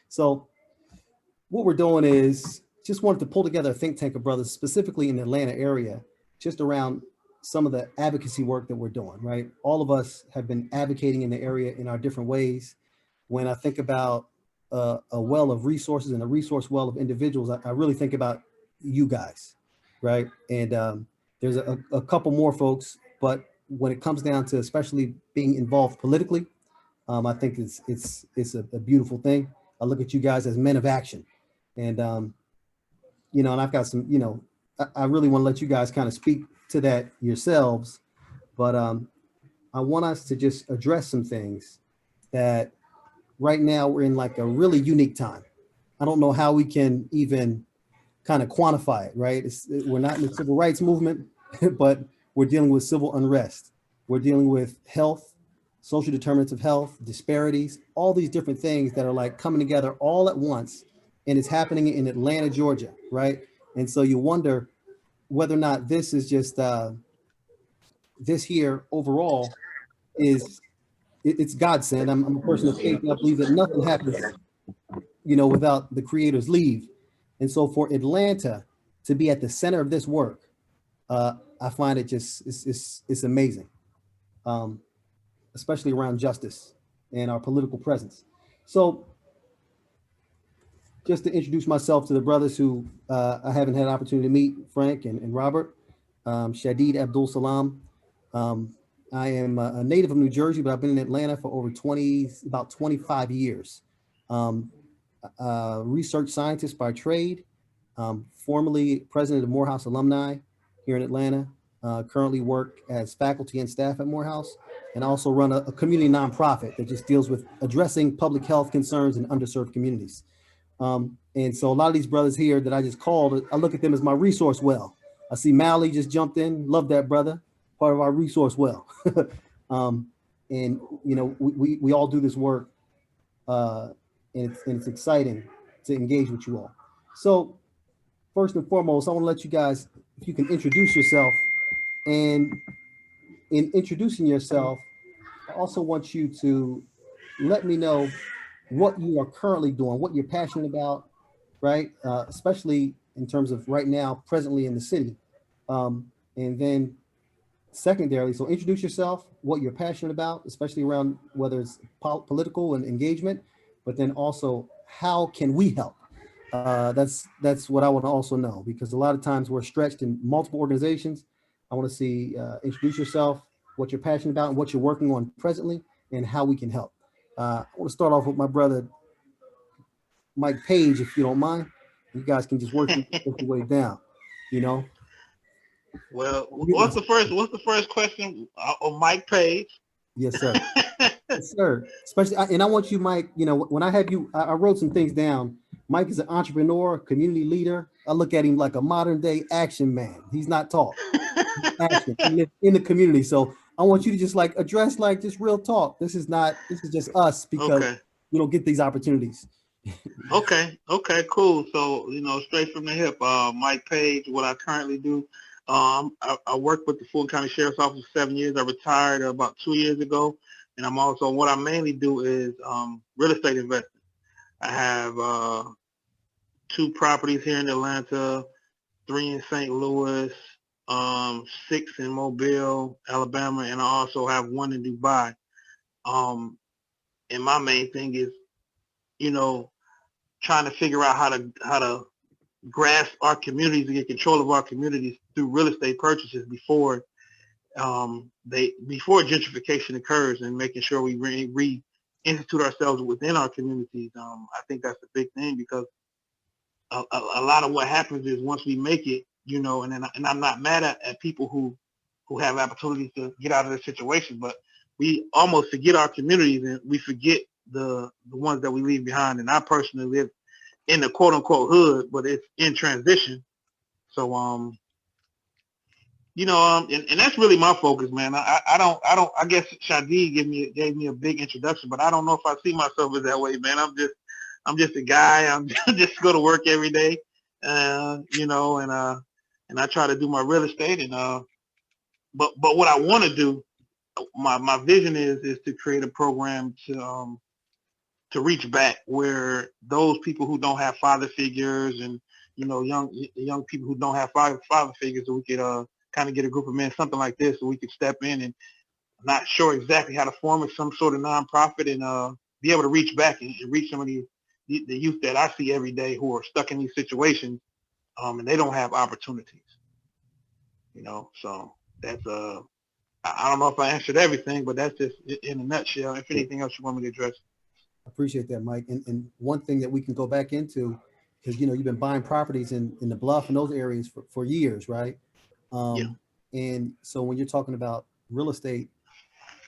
So what we're doing is just wanted to pull together a think tank of brothers, specifically in the Atlanta area, just around some of the advocacy work that we're doing, right? All of us have been advocating in the area in our different ways. When I think about a well of resources and a resource well of individuals, I really think about you guys, right? And there's a couple more folks, but when it comes down to especially being involved politically, I think it's a beautiful thing. I look at you guys as men of action, and and I've got some, I really want to let you guys kind of speak to that yourselves, but I want us to just address some things that right now we're in like a really unique time. I don't know how we can even kind of quantify it, right? We're not in the civil rights movement, but we're dealing with civil unrest. We're dealing with health, social determinants of health, disparities, all these different things that are like coming together all at once. And it's happening in Atlanta, Georgia, right? And so you wonder whether or not this is just, this here overall is, it's God sent. I'm a person of faith, and I believe that nothing happens, without the creator's leave. And so for Atlanta to be at the center of this work, I find it just, it's amazing, especially around justice and our political presence. So just to introduce myself to the brothers who I haven't had an opportunity to meet, Frank and Robert, Shadid Abdul Salam. I am a native of New Jersey, but I've been in Atlanta for over about 25 years. Research scientist by trade, formerly president of Morehouse alumni here in Atlanta, currently work as faculty and staff at Morehouse, and also run a community nonprofit that just deals with addressing public health concerns in underserved communities. And so a lot of these brothers here that I just called, I look at them as my resource well. I see Malik just jumped in, love that brother, part of our resource well. And we all do this work, and it's exciting to engage with you all. So first and foremost, I want to let you guys, if you can introduce yourself, and in introducing yourself, I also want you to let me know what you are currently doing, what you're passionate about, right? Especially in terms of right now, presently in the city. And then secondarily, so introduce yourself, what you're passionate about, especially around whether it's political and engagement, but then also how can we help? That's what I want to also know, because a lot of times we're stretched in multiple organizations. I want to see, introduce yourself, what you're passionate about and what you're working on presently and how we can help. I want to start off with my brother, Mike Page, if you don't mind. You guys can just work your way down, Well, what's the first question on Mike Page? Yes, sir. Yes, sir. Especially, and I want you, Mike, when I have you, I wrote some things down. Mike is an entrepreneur, community leader. I look at him like a modern day action man. He's not talk. He's action. He lives in the community. So I want you to just like address like just real talk. This is just us, because we don't get these opportunities. Okay, cool. So, straight from the hip, Mike Page, what I currently do. I worked with the Fulton County Sheriff's Office for 7 years. I retired about 2 years ago. And I'm also, what I mainly do is real estate investing. I have 2 properties here in Atlanta, 3 in St. Louis, 6 in Mobile, Alabama, and I also have 1 in Dubai. And my main thing is, trying to figure out how to grasp our communities and get control of our communities through real estate purchases before gentrification occurs, and making sure we reinstitute ourselves within our communities. I think that's a big thing, because a lot of what happens is once we make it, and I'm not mad at people who have opportunities to get out of this situation, but we almost forget our communities and we forget the ones that we leave behind. And I personally live in the quote unquote hood, but it's in transition. So, and that's really my focus, man. I guess Shadi gave me a big introduction, but I don't know if I see myself as that way, man. I'm just a guy. I'm just go to work every day, and I try to do my real estate, and but what I want to do, my vision is to create a program to reach back where those people who don't have father figures and, you know, young people who don't have father figures, so we could kind of get a group of men, something like this, so we could step in and not sure exactly how to form some sort of nonprofit and be able to reach back and reach some of the youth that I see every day who are stuck in these situations, and they don't have opportunities. You know, so that's I don't know if I answered everything, but that's just in a nutshell. If anything else you want me to address. I appreciate that, Mike. And one thing that we can go back into, because, you know, you've been buying properties in the Bluff and those areas for years, right? Yeah. And so when you're talking about real estate,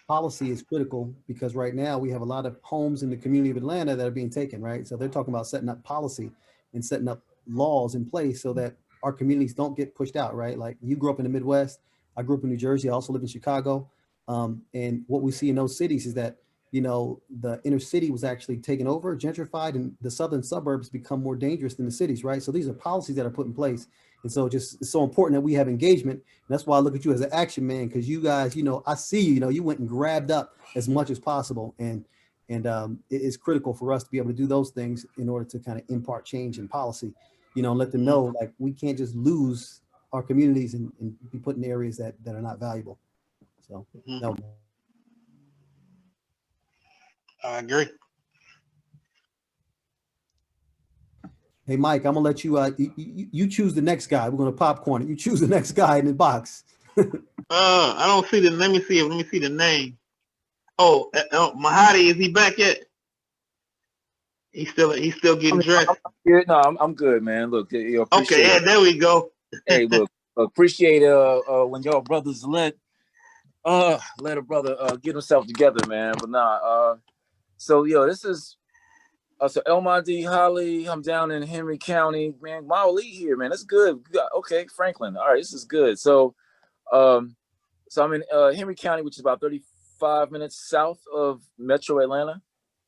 policy is critical, because right now we have a lot of homes in the community of Atlanta that are being taken, right? So they're talking about setting up policy and setting up laws in place so that our communities don't get pushed out, right? Like, you grew up in the Midwest. I grew up in New Jersey. I also live in Chicago. And what we see in those cities is that, you know, the inner city was actually taken over, gentrified, and the southern suburbs become more dangerous than the cities, right? So these are policies that are put in place. And so just, it's so important that we have engagement. And that's why I look at you as an action man, because you guys, you know, I see you, you know, you went and grabbed up as much as possible. And it is critical for us to be able to do those things in order to kind of impart change in policy, you know, and let them know, like, we can't just lose our communities and be put in areas that are not valuable. So, no. I agree. Hey, Mike, I'm gonna let you, you choose the next guy. We're gonna popcorn it. You choose the next guy in the box. I don't see the. Let me see the name. Oh, Mahdi, is he back yet? He's still getting dressed. Yeah, no, I'm good, man. Look, you appreciate Okay, yeah, there we go. Hey, look, appreciate when y'all brothers let a brother get himself together, man. But nah, so yo, this is so Mahdi Holly. I'm down in Henry County, man. Muwali here, man. That's good. Okay, Franklin. All right, this is good. So so I'm in Henry County, which is about 35 minutes south of Metro Atlanta.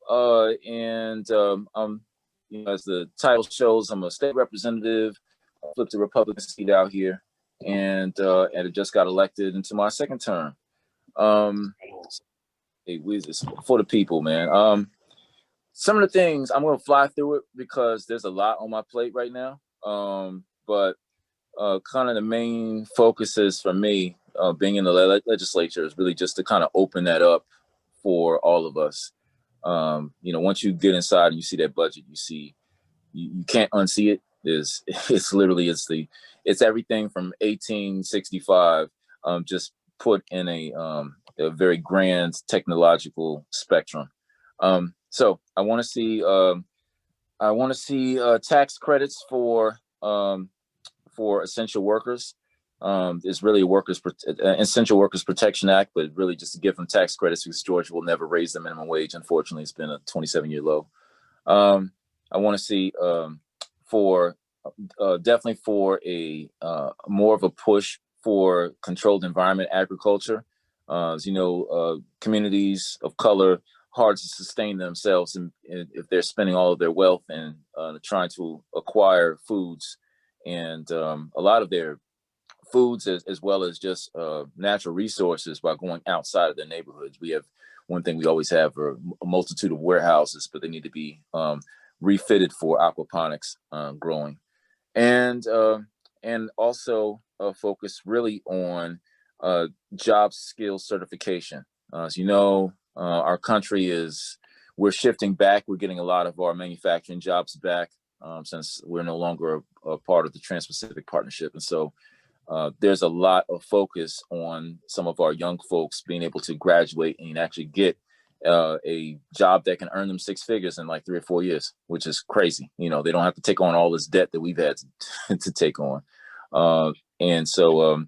And I'm, you know, as the title shows, I'm a state representative. I flipped the Republican seat out here, and I just got elected into my second term. It's for the people, man. Some of the things I'm going to fly through it because there's a lot on my plate right now. But kind of the main focuses for me, being in the legislature, is really just to kind of open that up for all of us. You know, once you get inside and you see that budget, you see you can't unsee it. It's everything from 1865, just put in a very grand technological spectrum. So I want to see tax credits for essential workers. It's really a Essential Workers Protection Act, but really just to give them tax credits, because Georgia will never raise the minimum wage. Unfortunately, it's been a 27-year low. I want to see definitely for a more of a push for controlled environment agriculture. As you know, communities of color hard to sustain themselves if they're spending all of their wealth and trying to acquire foods, and a lot of their foods as well as just natural resources by going outside of their neighborhoods. We have one thing we always have are a multitude of warehouses, but they need to be refitted for aquaponics growing, and also focus really on job skills certification. As you know, our country we're shifting back. We're getting a lot of our manufacturing jobs back since we're no longer a part of the Trans-Pacific Partnership. And so there's a lot of focus on some of our young folks being able to graduate and actually get a job that can earn them six figures in like 3 or 4 years, which is crazy. You know, they don't have to take on all this debt that we've had to take on. And so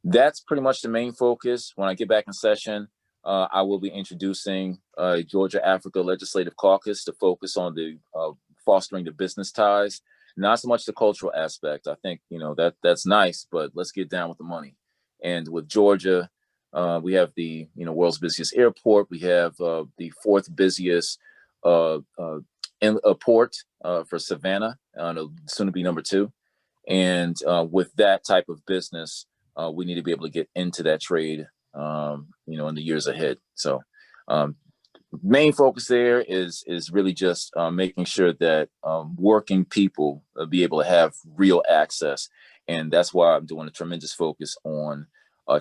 that's pretty much the main focus. When I get back in session, I will be introducing Georgia Africa Legislative Caucus to focus on the fostering the business ties, not so much the cultural aspect. I think, you know, that's nice, but let's get down with the money. And with Georgia, we have the world's busiest airport. We have the fourth busiest port for Savannah, soon to be number 2. And with that type of business, we need to be able to get into that trade, in the years ahead. So main focus there is really just making sure that working people be able to have real access. And that's why I'm doing a tremendous focus on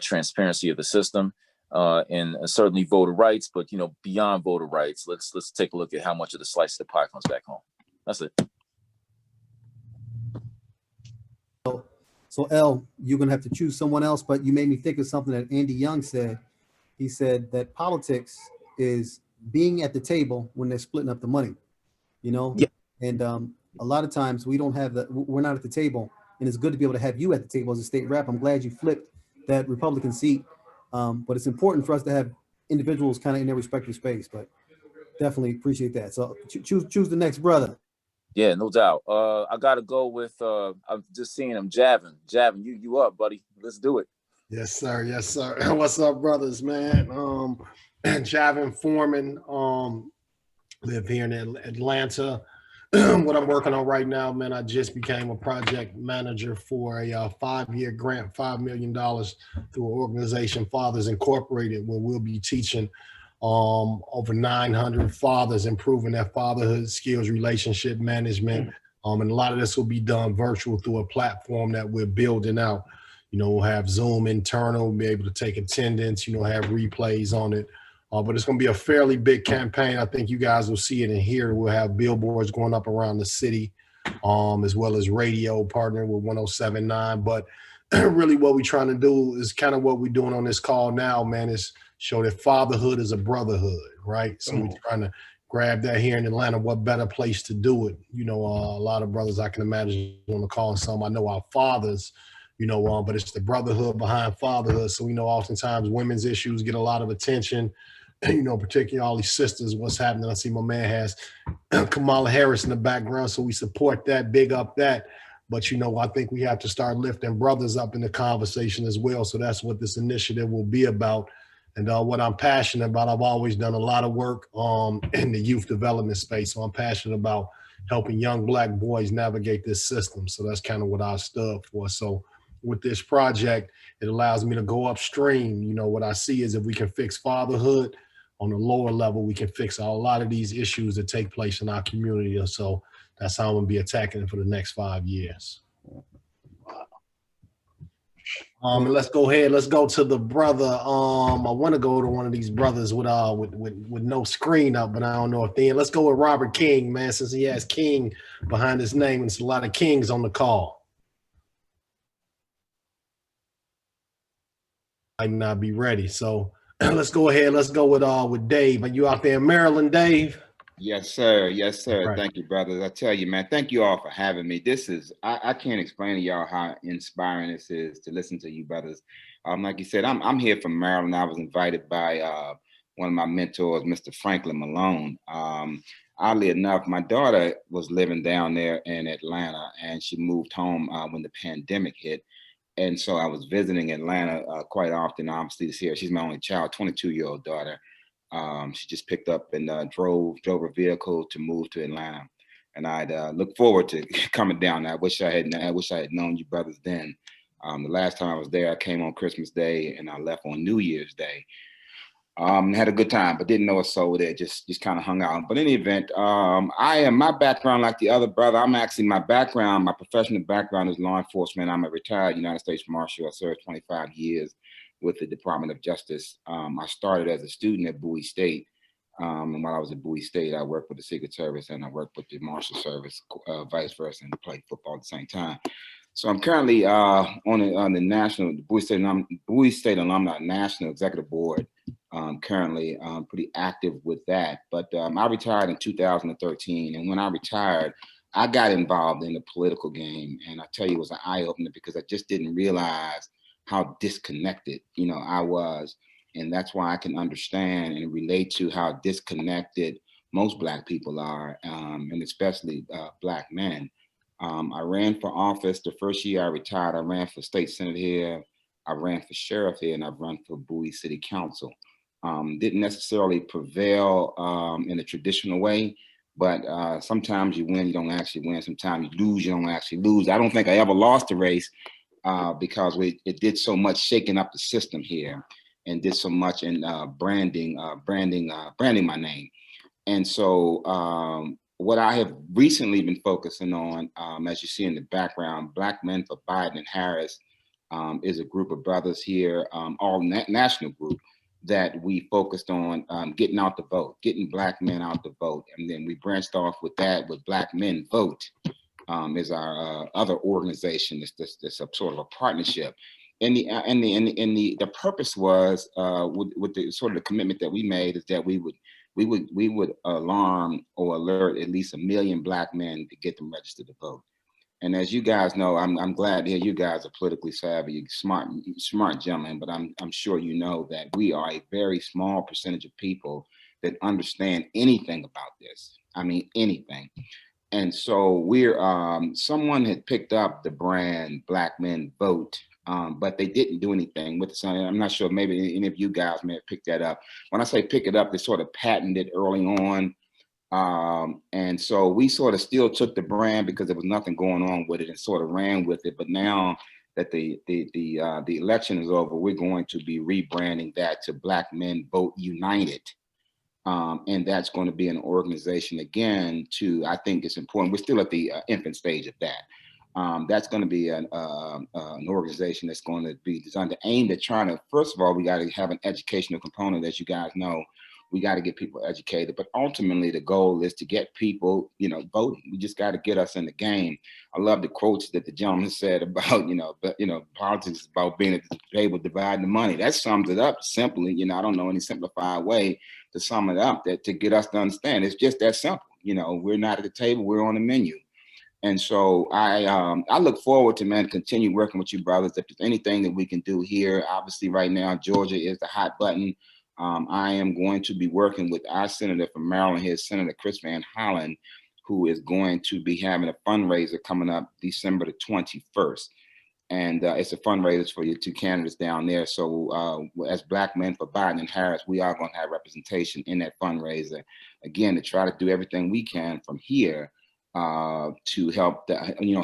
transparency of the system and certainly voter rights. But, you know, beyond voter rights, let's take a look at how much of the slice of the pie comes back home. That's it. So L, you're gonna have to choose someone else, but you made me think of something that Andy Young said. He said that politics is being at the table when they're splitting up the money, you know? Yeah. And a lot of times we're not at the table, and it's good to be able to have you at the table as a state rep. I'm glad you flipped that Republican seat, but it's important for us to have individuals kind of in their respective space, but definitely appreciate that. So choose the next brother. Yeah, no doubt. I got to go with, I'm just seeing him, Javin. Javin, you up, buddy. Let's do it. Yes, sir. Yes, sir. What's up, brothers, man? Javin Foreman, live here in Atlanta. What I'm working on right now, man, I just became a project manager for a 5-year grant, $5 million through an organization, Fathers Incorporated, where we'll be teaching over 900 fathers, improving their fatherhood skills, relationship management. And a lot of this will be done virtual through a platform that we're building out. You know, we'll have Zoom internal, be able to take attendance, you know, have replays on it. But it's going to be a fairly big campaign. I think you guys will see it in here. We'll have billboards going up around the city, as well as radio partnering with 107.9. But really what we're trying to do is kind of what we're doing on this call now, man, is show that fatherhood is a brotherhood, right? So we're trying to grab that here in Atlanta. What better place to do it? You know, a lot of brothers I can imagine on the call, and some I know our fathers, you know, but it's the brotherhood behind fatherhood. So we know oftentimes women's issues get a lot of attention, you know, particularly all these sisters, what's happening. I see my man has Kamala Harris in the background, so we support that, big up that. But, you know, I think we have to start lifting brothers up in the conversation as well. So that's what this initiative will be about. And what I'm passionate about, I've always done a lot of work in the youth development space. So I'm passionate about helping young Black boys navigate this system. So that's kind of what I stood for. So with this project, it allows me to go upstream. You know, what I see is if we can fix fatherhood on the lower level, we can fix a lot of these issues that take place in our community. And so that's how I'm gonna be attacking it for the next 5 years. And let's go ahead. Let's go to the brother. I want to go to one of these brothers with no screen up, but I don't know if they. Let's go with Robert King, man, since he has King behind his name, and it's a lot of Kings on the call. Might not be ready, so let's go ahead. Let's go with Dave. Are you out there in Maryland, Dave? Yes, sir. Yes, sir. Right. Thank you, brothers. I tell you, man, thank you all for having me. This is, I can't explain to y'all how inspiring this is to listen to you brothers. Like you said, I'm here from Maryland. I was invited by one of my mentors, Mr. Franklin Malone. Oddly enough, my daughter was living down there in Atlanta, and she moved home when the pandemic hit. And so I was visiting Atlanta quite often, obviously, to see her. She's my only child, 22-year-old daughter. She just picked up and drove a vehicle to move to Atlanta, and I'd look forward to coming down. I wish I had known you brothers then. The last time I was there, I came on Christmas Day and I left on New Year's Day. Had a good time, but didn't know a soul there. Just kind of hung out. But in any event, my background, like the other brother, my professional background is law enforcement. I'm a retired United States Marshal. I served 25 years with the Department of Justice. I started as a student at Bowie State. And while I was at Bowie State, I worked with the Secret Service and I worked with the Marshal Service, vice versa, and played football at the same time. So I'm currently on the national, Bowie State Alumni National Executive Board. Currently pretty active with that. But I retired in 2013. And when I retired, I got involved in the political game. And I tell you, it was an eye-opener because I just didn't realize how disconnected, I was. And that's why I can understand and relate to how disconnected most Black people are, and especially Black men. I ran for office the first year I retired. I ran for state senate here. I ran for sheriff here, and I've run for Bowie City Council. Didn't necessarily prevail in a traditional way, but sometimes you win, you don't actually win. Sometimes you lose, you don't actually lose. I don't think I ever lost a race. Because it did so much shaking up the system here. and did so much in branding my name. And so what I have recently been focusing on, as you see in the background, Black Men for Biden and Harris is a group of brothers here, all national group, that we focused on getting out the vote, getting Black men out the vote. And then we branched off with that with Black Men Vote is our other organization. It's this a sort of a partnership. And the purpose was with the sort of the commitment that we made is that we would alarm or alert at least 1 million Black men to get them registered to vote. And as you guys know, I'm glad to hear you guys are politically savvy, smart gentlemen, but I'm sure you know that we are a very small percentage of people that understand anything about this. I mean, anything. And so we're, someone had picked up the brand Black Men Vote, but they didn't do anything with it. So I'm not sure, maybe any of you guys may have picked that up. When I say pick it up, they sort of patented early on. And so we sort of still took the brand because there was nothing going on with it and sort of ran with it. But now that the election is over, we're going to be rebranding that to Black Men Vote United. And that's going to be an organization again to, I think it's important. We're still at the infant stage of that. That's going to be an organization that's going to be designed to aim at trying to, first of all, we got to have an educational component, as you guys know. We got to get people educated, but ultimately the goal is to get people, voting. We just got to get us in the game. I love the quotes that the gentleman said about, politics is about being at the table, dividing the money. That sums it up simply. I don't know any simplified way to sum it up that to get us to understand. It's just that simple. We're not at the table, we're on the menu. And so I look forward to, continue working with you brothers. If there's anything that we can do here, obviously right now, Georgia is the hot button. I am going to be working with our senator from Maryland here, Senator Chris Van Hollen, who is going to be having a fundraiser coming up December the 21st. And it's a fundraiser for your two candidates down there. So as Black Men for Biden and Harris, we are going to have representation in that fundraiser, again, to try to do everything we can from here to help,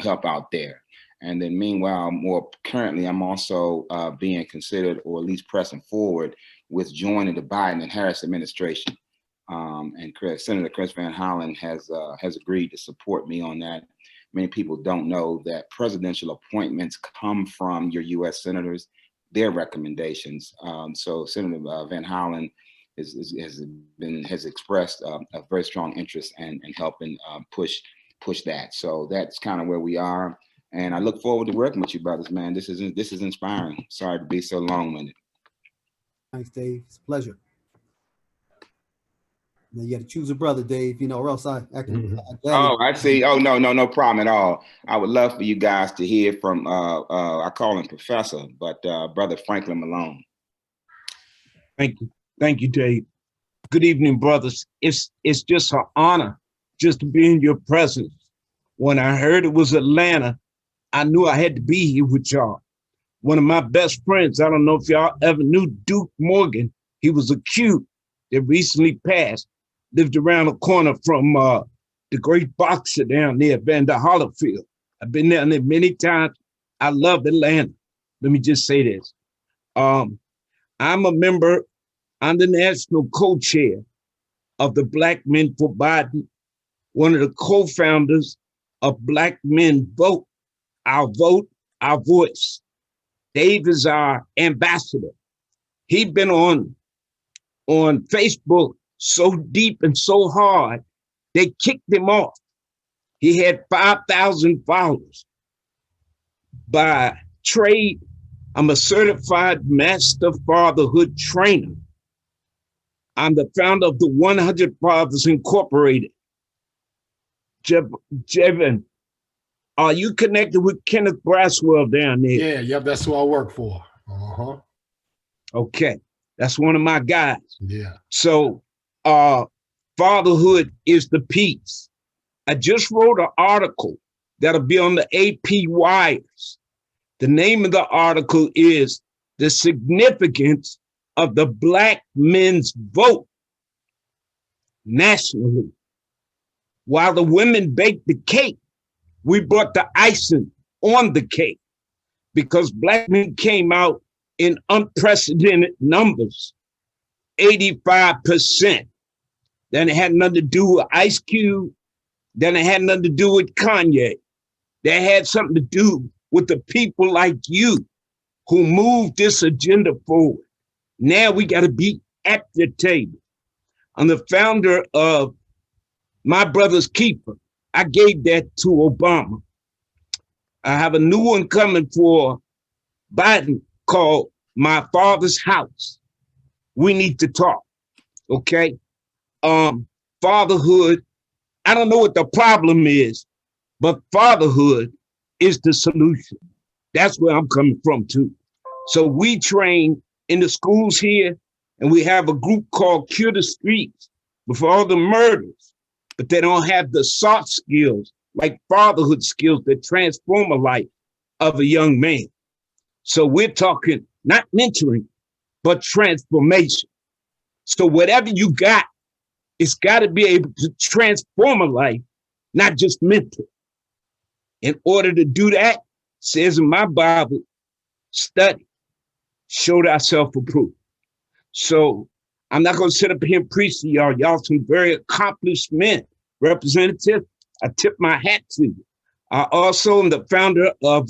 help out there. And then meanwhile, more currently, I'm also being considered, or at least pressing forward, with joining the Biden and Harris administration. And Senator Chris Van Hollen has agreed to support me on that. Many people don't know that presidential appointments come from your U.S. senators, their recommendations. So Senator Van Hollen has expressed a very strong interest in helping push that. So that's kind of where we are. And I look forward to working with you brothers, man. This is inspiring. Sorry to be so long-winded. Thanks, Dave. It's a pleasure. Now you got to choose a brother, Dave, or else I can. Oh, I see. Oh, no problem at all. I would love for you guys to hear from, I call him Professor, but Brother Franklin Malone. Thank you, Dave. Good evening, brothers. It's just an honor just to be in your presence. When I heard it was Atlanta, I knew I had to be here with y'all. One of my best friends, I don't know if y'all ever knew Duke Morgan. He was a Q that recently passed, lived around the corner from the great boxer down there, Vander Holyfield. I've been down there many times. I love Atlanta. Let me just say this. I'm a member, I'm the national co-chair of the Black Men for Biden, one of the co-founders of Black Men Vote, Our Vote, Our Voice. Dave is our ambassador. He's been on Facebook so deep and so hard, they kicked him off. He had 5,000 followers. By trade, I'm a certified master fatherhood trainer. I'm the founder of the 100 Fathers Incorporated. Jevin, are you connected with Kenneth Braswell down there? Yeah, that's who I work for. Okay, that's one of my guys. Yeah. So fatherhood is the peace. I just wrote an article that'll be on the AP wires. The name of the article is The Significance of the Black Men's Vote Nationally. While the women baked the cake, we brought the icing on the cake because Black men came out in unprecedented numbers, 85%. Then it had nothing to do with Ice Cube. Then it had nothing to do with Kanye. That had something to do with the people like you who moved this agenda forward. Now we got to be at the table. I'm the founder of My Brother's Keeper. I gave that to Obama. I have a new one coming for Biden called My Father's House. We need to talk, okay? Fatherhood, I don't know what the problem is, but fatherhood is the solution. That's where I'm coming from too. So we train in the schools here, and we have a group called Cure the Streets for all the murders, but they don't have the soft skills, like fatherhood skills that transform a life of a young man. So we're talking not mentoring, but transformation. So whatever you got, it's got to be able to transform a life, not just mentor. In order to do that, says in my Bible, study, show thyself approved. So I'm not going to sit up here and preach to y'all. Y'all some very accomplished men, representatives. I tip my hat to you. I also am the founder of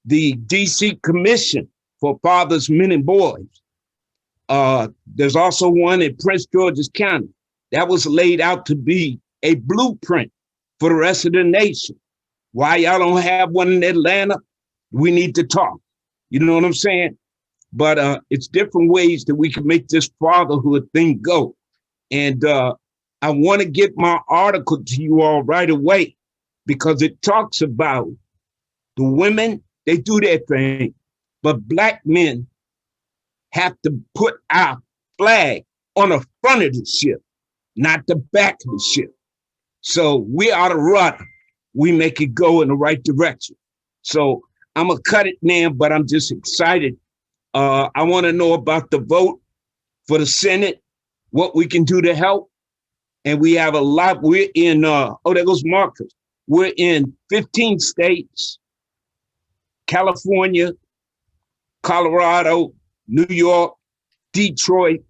the DC Commission for Fathers, Men, and Boys. There's also one in Prince George's County. That was laid out to be a blueprint for the rest of the nation. Why y'all don't have one in Atlanta? We need to talk. You know what I'm saying? But it's different ways that we can make this fatherhood thing go. And I want to get my article to you all right away, because it talks about the women, they do their thing, but Black men have to put our flag on the front of the ship, not the back of the ship. So we are the rudder. We make it go in the right direction. So I'm gonna cut it now, but I'm just excited. I wanna know about the vote for the Senate, what we can do to help. And we have a lot, we're in, oh, there goes Marcus. We're in 15 states, California, Colorado, New York, Detroit,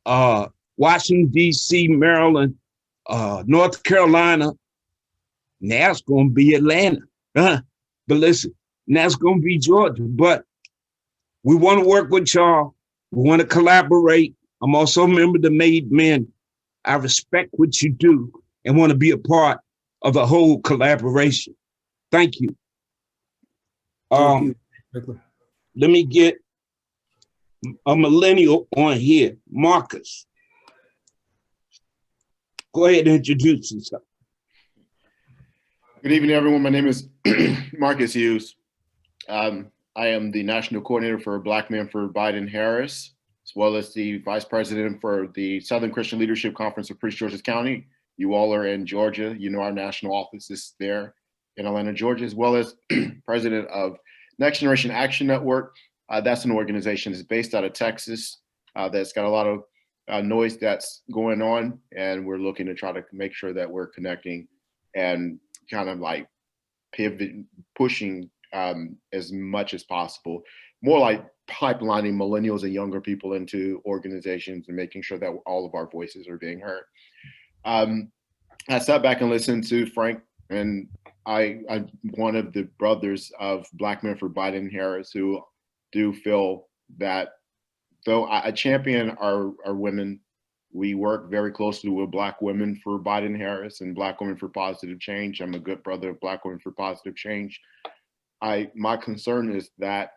Washington, DC, Maryland, North Carolina. Now it's going to be Atlanta. But listen, now it's going to be Georgia. But we want to work with y'all. We want to collaborate. I'm also a member of the Made Men. I respect what you do and want to be a part of the whole collaboration. Thank you. Thank you. Let me get a millennial on here, Marcus. Go ahead and introduce yourself. Good evening, everyone. My name is Marcus Hughes. I am the National Coordinator for Black Men for Biden Harris, as well as the Vice President for the Southern Christian Leadership Conference of Prince George's County. You all are in Georgia. You know our national office is there in Atlanta, Georgia, as well as President of Next Generation Action Network. That's an organization that's based out of Texas that's got a lot of noise that's going on, and we're looking to try to make sure that we're connecting and kind of like pivot, pushing as much as possible, more like pipelining millennials and younger people into organizations and making sure that all of our voices are being heard. I sat back and listened to Frank, and I'm one of the brothers of Black Men for Biden Harris who do feel that though I champion our women, we work very closely with Black Women for Biden Harris and Black Women for Positive Change. I'm a good brother of Black Women for Positive Change. My concern is that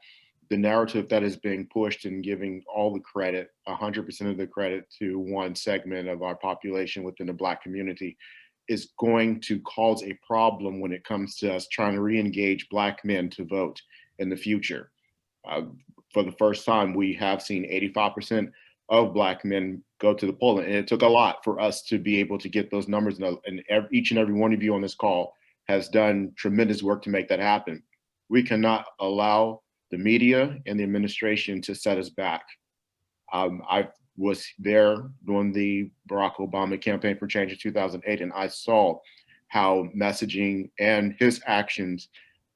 the narrative that is being pushed and giving all the credit, 100% of the credit to one segment of our population within the Black community is going to cause a problem when it comes to us trying to re-engage Black men to vote in the future. For the first time, we have seen 85% of Black men go to the polling, and it took a lot for us to be able to get those numbers, and each and every one of you on this call has done tremendous work to make that happen. We cannot allow the media and the administration to set us back. I was there during the Barack Obama campaign for change in 2008, and I saw how messaging and his actions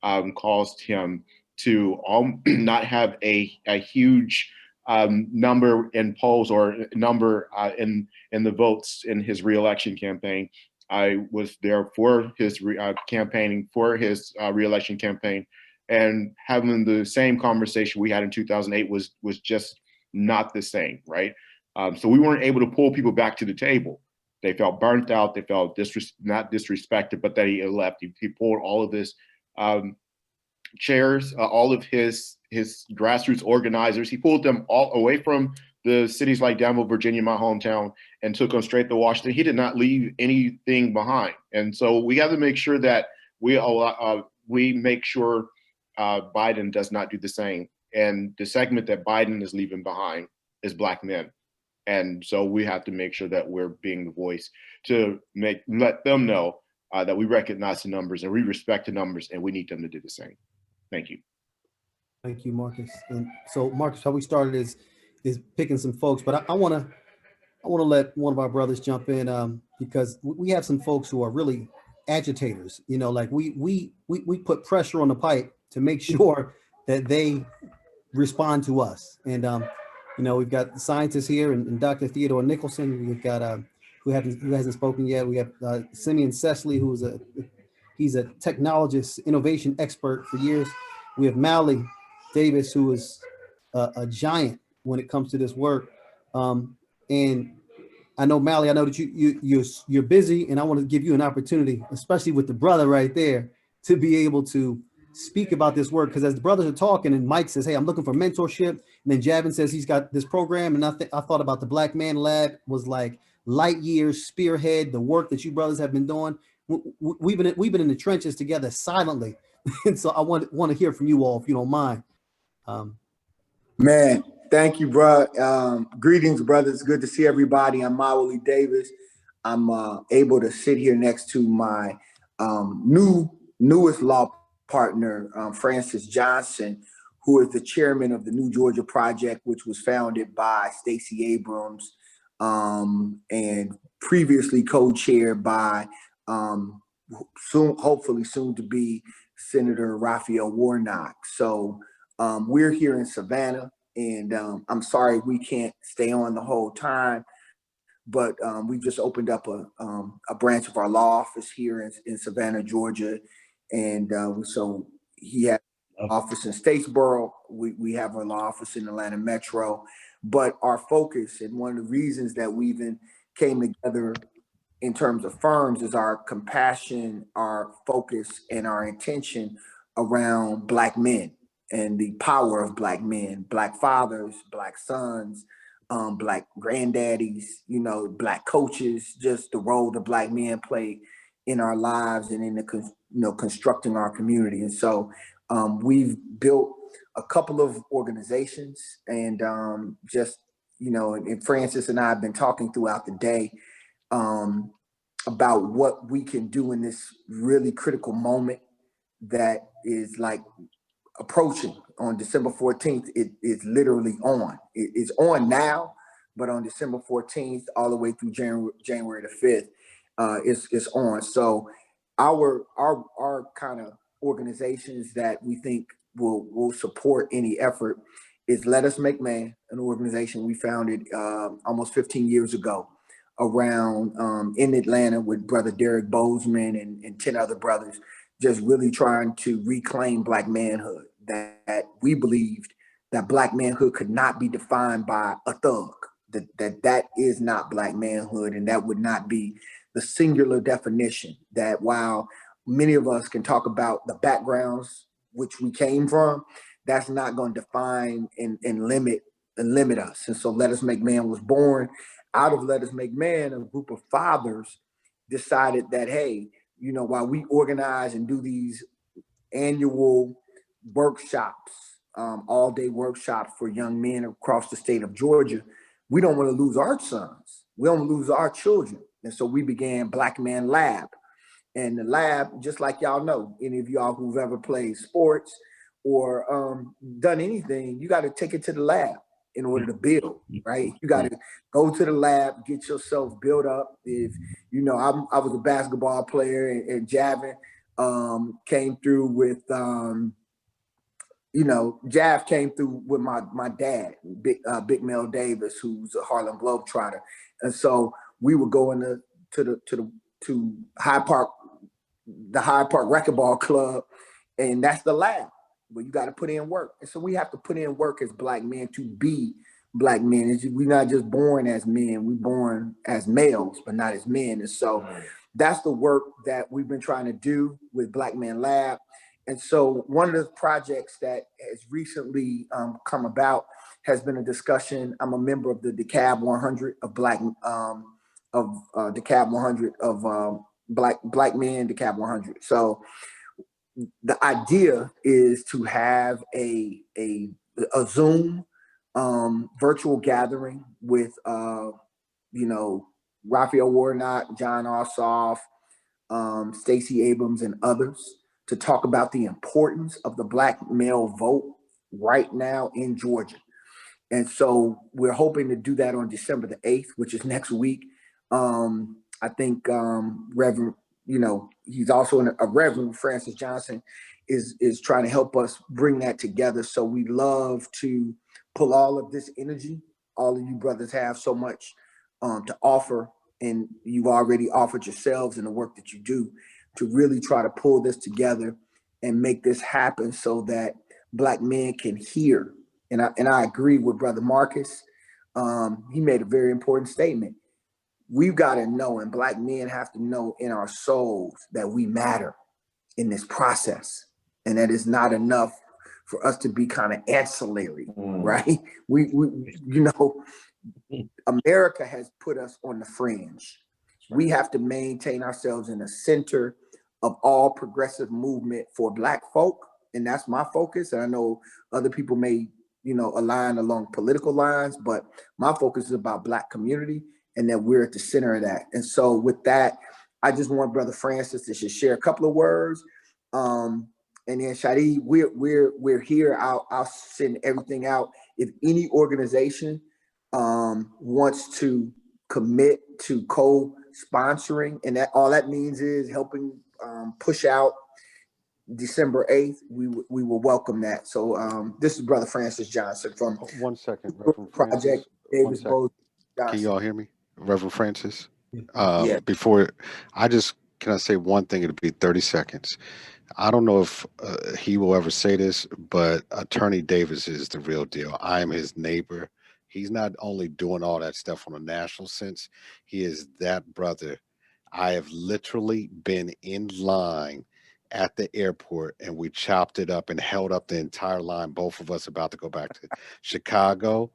caused him to not have a huge number in polls or number in the votes in his reelection campaign. I was there for his campaigning for his reelection campaign, and having the same conversation we had in 2008 was just not the same, right? So we weren't able to pull people back to the table. They felt burnt out. They felt not disrespected, but that he left. He pulled all of his chairs, all of his grassroots organizers. He pulled them all away from the cities like Danville, Virginia, my hometown, and took them straight to Washington. He did not leave anything behind. And so we got to make sure that we make sure Biden does not do the same. And the segment that Biden is leaving behind is Black men. And so we have to make sure that we're being the voice to let them know that we recognize the numbers and we respect the numbers, and we need them to do the same. Thank you. Thank you, Marcus. And so, Marcus, how we started is picking some folks, but I want to let one of our brothers jump in because we have some folks who are really agitators. You know, like we put pressure on the pipe to make sure that they respond to us. And you know, we've got scientists here and Dr. Theo Nicholson. We've got who hasn't spoken yet. We have Simeon Sessley, he's a technologist, innovation expert for years. We have Muwali Davis, who is a giant when it comes to this work. And I know, Mally, I know that you're busy, and I want to give you an opportunity, especially with the brother right there, to be able to speak about this work. Because as the brothers are talking, and Mike says, "Hey, I'm looking for mentorship," and then Javin says he's got this program, and I thought about the Black Man Lab was like light years spearhead the work that you brothers have been doing. We've been in the trenches together silently, and so I want to hear from you all, if you don't mind. Man, thank you, bro. Greetings, brothers. Good to see everybody. I'm Muwali Davis. I'm able to sit here next to my newest law partner, Francis Johnson, who is the chairman of the New Georgia Project, which was founded by Stacey Abrams and previously co-chaired by hopefully soon to be Senator Raphael Warnock. So we're here in Savannah, and I'm sorry we can't stay on the whole time, but we just opened up a branch of our law office here in Savannah, Georgia. And so he has an office in Statesboro. We have a law office in Atlanta Metro. But our focus, and one of the reasons that we even came together in terms of firms, is our compassion, our focus, and our intention around Black men and the power of Black men, Black fathers, Black sons, Black granddaddies, you know, Black coaches, just the role the Black men play in our lives and in the constructing our community. And so we've built a couple of organizations, and just, you know, and Francis and I have been talking throughout the day about what we can do in this really critical moment that is like approaching on December 14th. It is literally on. It is on now, but on December 14th, all the way through January the 5th, it's on. So our kind of organizations that we think will support any effort is Let Us Make Man, an organization we founded almost 15 years ago around in Atlanta with brother Derek Bozeman and 10 other brothers, just really trying to reclaim Black manhood, that we believed that Black manhood could not be defined by a thug, that is not Black manhood, and that would not be the singular definition, that while many of us can talk about the backgrounds which we came from, that's not going to define and limit us. And so Let Us Make Man was born. Out of Let Us Make Man, a group of fathers decided that, hey, you know, while we organize and do these annual workshops, all-day workshops for young men across the state of Georgia, we don't want to lose our sons. We don't lose our children. And so we began Black Man Lab. And the lab, just like y'all know, any of y'all who've ever played sports or done anything, you got to take it to the lab in order to build, right? You got to go to the lab, get yourself built up. If, you know, I was a basketball player, and Javin came through with you know, Jav came through with my dad, Big Mel Davis, who's a Harlem Globetrotter, and so we would go to Hyde Park, the Hyde Park Racquetball Club, and that's the lab. But you got to put in work, and so we have to put in work as Black men to be Black men. We're not just born as men; we're born as males, but not as men. And so that's the work that we've been trying to do with Black Men Lab. And so one of the projects that has recently come about has been a discussion. I'm a member of the DeKalb 100 of DeKalb 100 of Black men, DeKalb 100. So the idea is to have a Zoom virtual gathering with you know, Raphael Warnock, John Ossoff, Stacey Abrams, and others, to talk about the importance of the Black male vote right now in Georgia. And so we're hoping to do that on December the 8th, which is next week. I think Reverend, you know, he's also a Reverend Francis Johnson is trying to help us bring that together. So we love to pull all of this energy. All of you brothers have so much to offer, and you've already offered yourselves in the work that you do, to really try to pull this together and make this happen so that Black men can hear. And I agree with Brother Marcus. He made a very important statement. We've got to know, and Black men have to know in our souls, that we matter in this process, and that it's not enough for us to be kind of ancillary, right? We you know, America has put us on the fringe. We have to maintain ourselves in the center of all progressive movement for Black folk, and that's my focus. And I know other people may, you know, align along political lines, but my focus is about Black community, and that we're at the center of that. And so with that, I just want Brother Francis to just share a couple of words. And then Shadi, we're here. I'll send everything out. If any organization wants to commit to co-sponsoring, and that all that means is helping push out December 8th, we will welcome that. So this is Brother Francis Johnson from 1 second, Reverend Project Francis. Davis Bozeman. Can you all hear me? Reverend Francis? Yeah. Before, can I say one thing? It'll be 30 seconds. I don't know if he will ever say this, but Attorney Davis is the real deal. I am his neighbor. He's not only doing all that stuff on a national sense, he is that brother. I have literally been in line at the airport, and we chopped it up and held up the entire line, both of us about to go back to Chicago.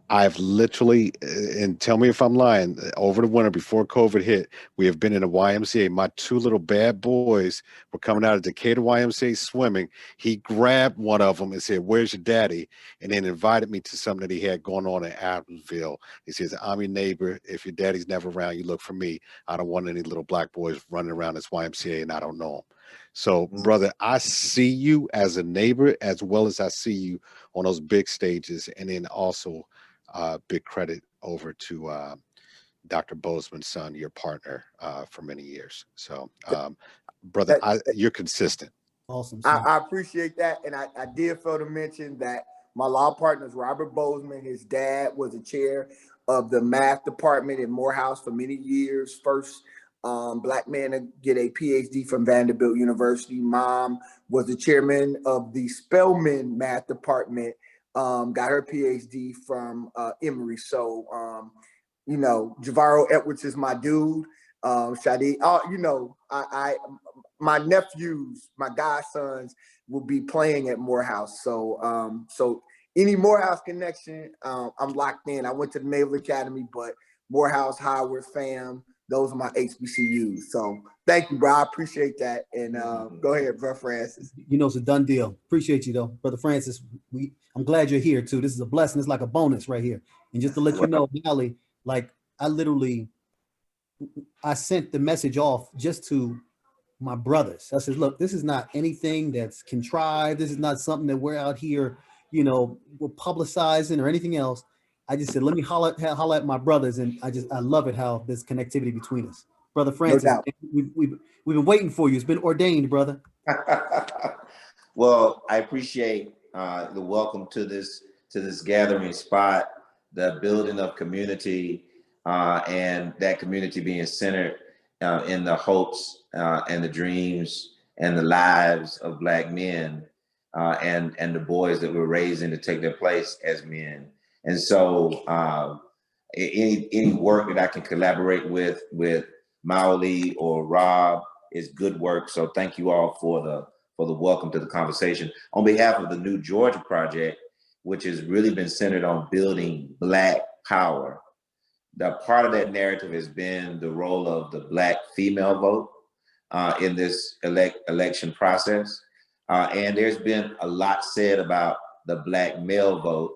I've literally, and tell me if I'm lying, over the winter before COVID hit, we have been in a YMCA. My two little bad boys were coming out of Decatur YMCA swimming. He grabbed one of them and said, "Where's your daddy?" And then invited me to something that he had going on in Adamsville. He says, "I'm your neighbor. If your daddy's never around, you look for me. I don't want any little Black boys running around this YMCA and I don't know them." So, brother, I see you as a neighbor as well as I see you on those big stages. And then also, big credit over to Dr. Bozeman's son, your partner for many years. So, brother, you're consistent. Awesome. I appreciate that. And I did fail to mention that my law partner is Robert Bozeman. His dad was the chair of the math department in Morehouse for many years. First Black man to get a PhD from Vanderbilt University. Mom was the chairman of the Spelman math department. Got her PhD from Emory. So, you know, Javarro Edwards is my dude. Shadi, you know, my nephews, my godsons will be playing at Morehouse. So, so any Morehouse connection, I'm locked in. I went to the Naval Academy, but Morehouse, Howard, fam, those are my HBCUs. So thank you, bro. I appreciate that. And go ahead, bro, Francis. You know, it's a done deal. Appreciate you, though. Brother Francis, I'm glad you're here, too. This is a blessing. It's like a bonus right here. And just to let you know, Mali, like, I sent the message off just to my brothers. I said, look, this is not anything that's contrived. This is not something that we're out here, you know, we're publicizing or anything else. I just said, let me holler at my brothers. And I love it how there's connectivity between us. Brother Francis, No doubt. we've been waiting for you. It's been ordained, brother. Well, I appreciate the welcome to this gathering spot, the building of community, and that community being centered in the hopes and the dreams and the lives of Black men and the boys that we're raising to take their place as men. And so any work that I can collaborate with Muwali or Rob is good work. So thank you all for the welcome to the conversation. On behalf of the New Georgia Project, which has really been centered on building Black power, the part of that narrative has been the role of the Black female vote in this election process. And there's been a lot said about the Black male vote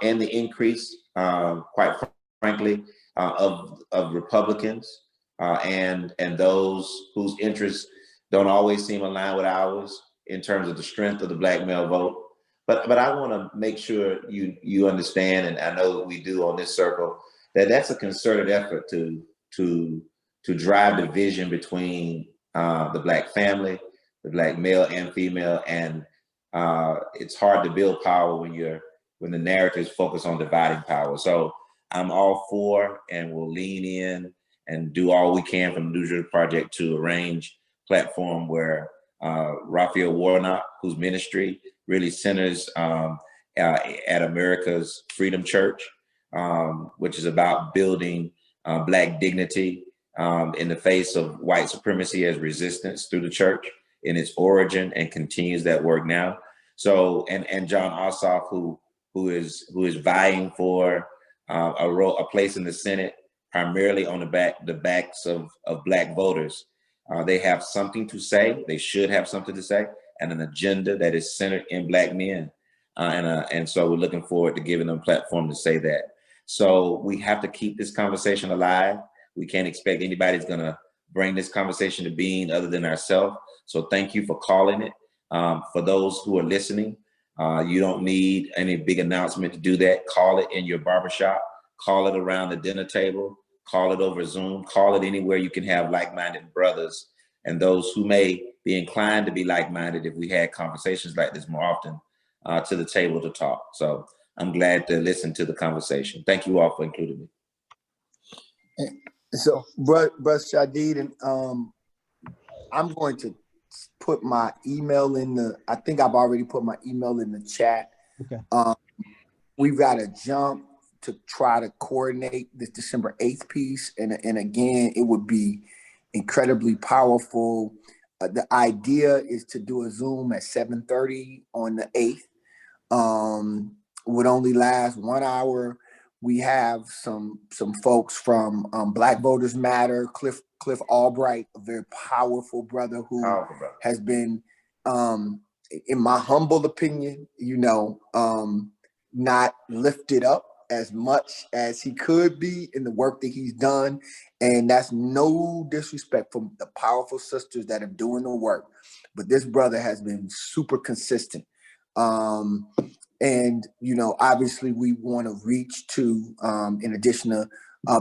and the increase, quite frankly, of Republicans and those whose interests don't always seem aligned with ours in terms of the strength of the Black male vote. But I want to make sure you understand, and I know that we do on this circle, that that's a concerted effort to drive division between the Black family, the Black male and female, and it's hard to build power when the narrative is focused on dividing power. So I'm all for, and we'll lean in and do all we can from the New Jersey Project to arrange platform where Raphael Warnock, whose ministry really centers at America's Freedom Church, which is about building Black dignity in the face of white supremacy as resistance through the church in its origin, and continues that work now. So, and John Ossoff, who is vying for a place in the Senate, primarily on the backs of Black voters. They have something to say. They should have something to say, and an agenda that is centered in Black men. And so we're looking forward to giving them a platform to say that. So we have to keep this conversation alive. We can't expect anybody's gonna bring this conversation to being other than ourselves. So thank you for calling it. For those who are listening, you don't need any big announcement to do that. Call it in your barbershop, call it around the dinner table, call it over Zoom, call it anywhere you can have like-minded brothers and those who may be inclined to be like-minded if we had conversations like this more often to the table to talk. So I'm glad to listen to the conversation. Thank you all for including me. So, Brother Shadid, and I'm going to put my email I think I've already put my email in the chat. Okay. We've got to jump to try to coordinate this December 8th piece. And again, it would be incredibly powerful. The idea is to do a Zoom at 7:30 on the 8th. Would only last 1 hour. We have some folks from Black Voters Matter, Cliff Albright, a very powerful brother who has been, in my humble opinion, not lifted up as much as he could be in the work that he's done. And that's no disrespect from the powerful sisters that are doing the work. But this brother has been super consistent. And, obviously we want to reach to, in addition to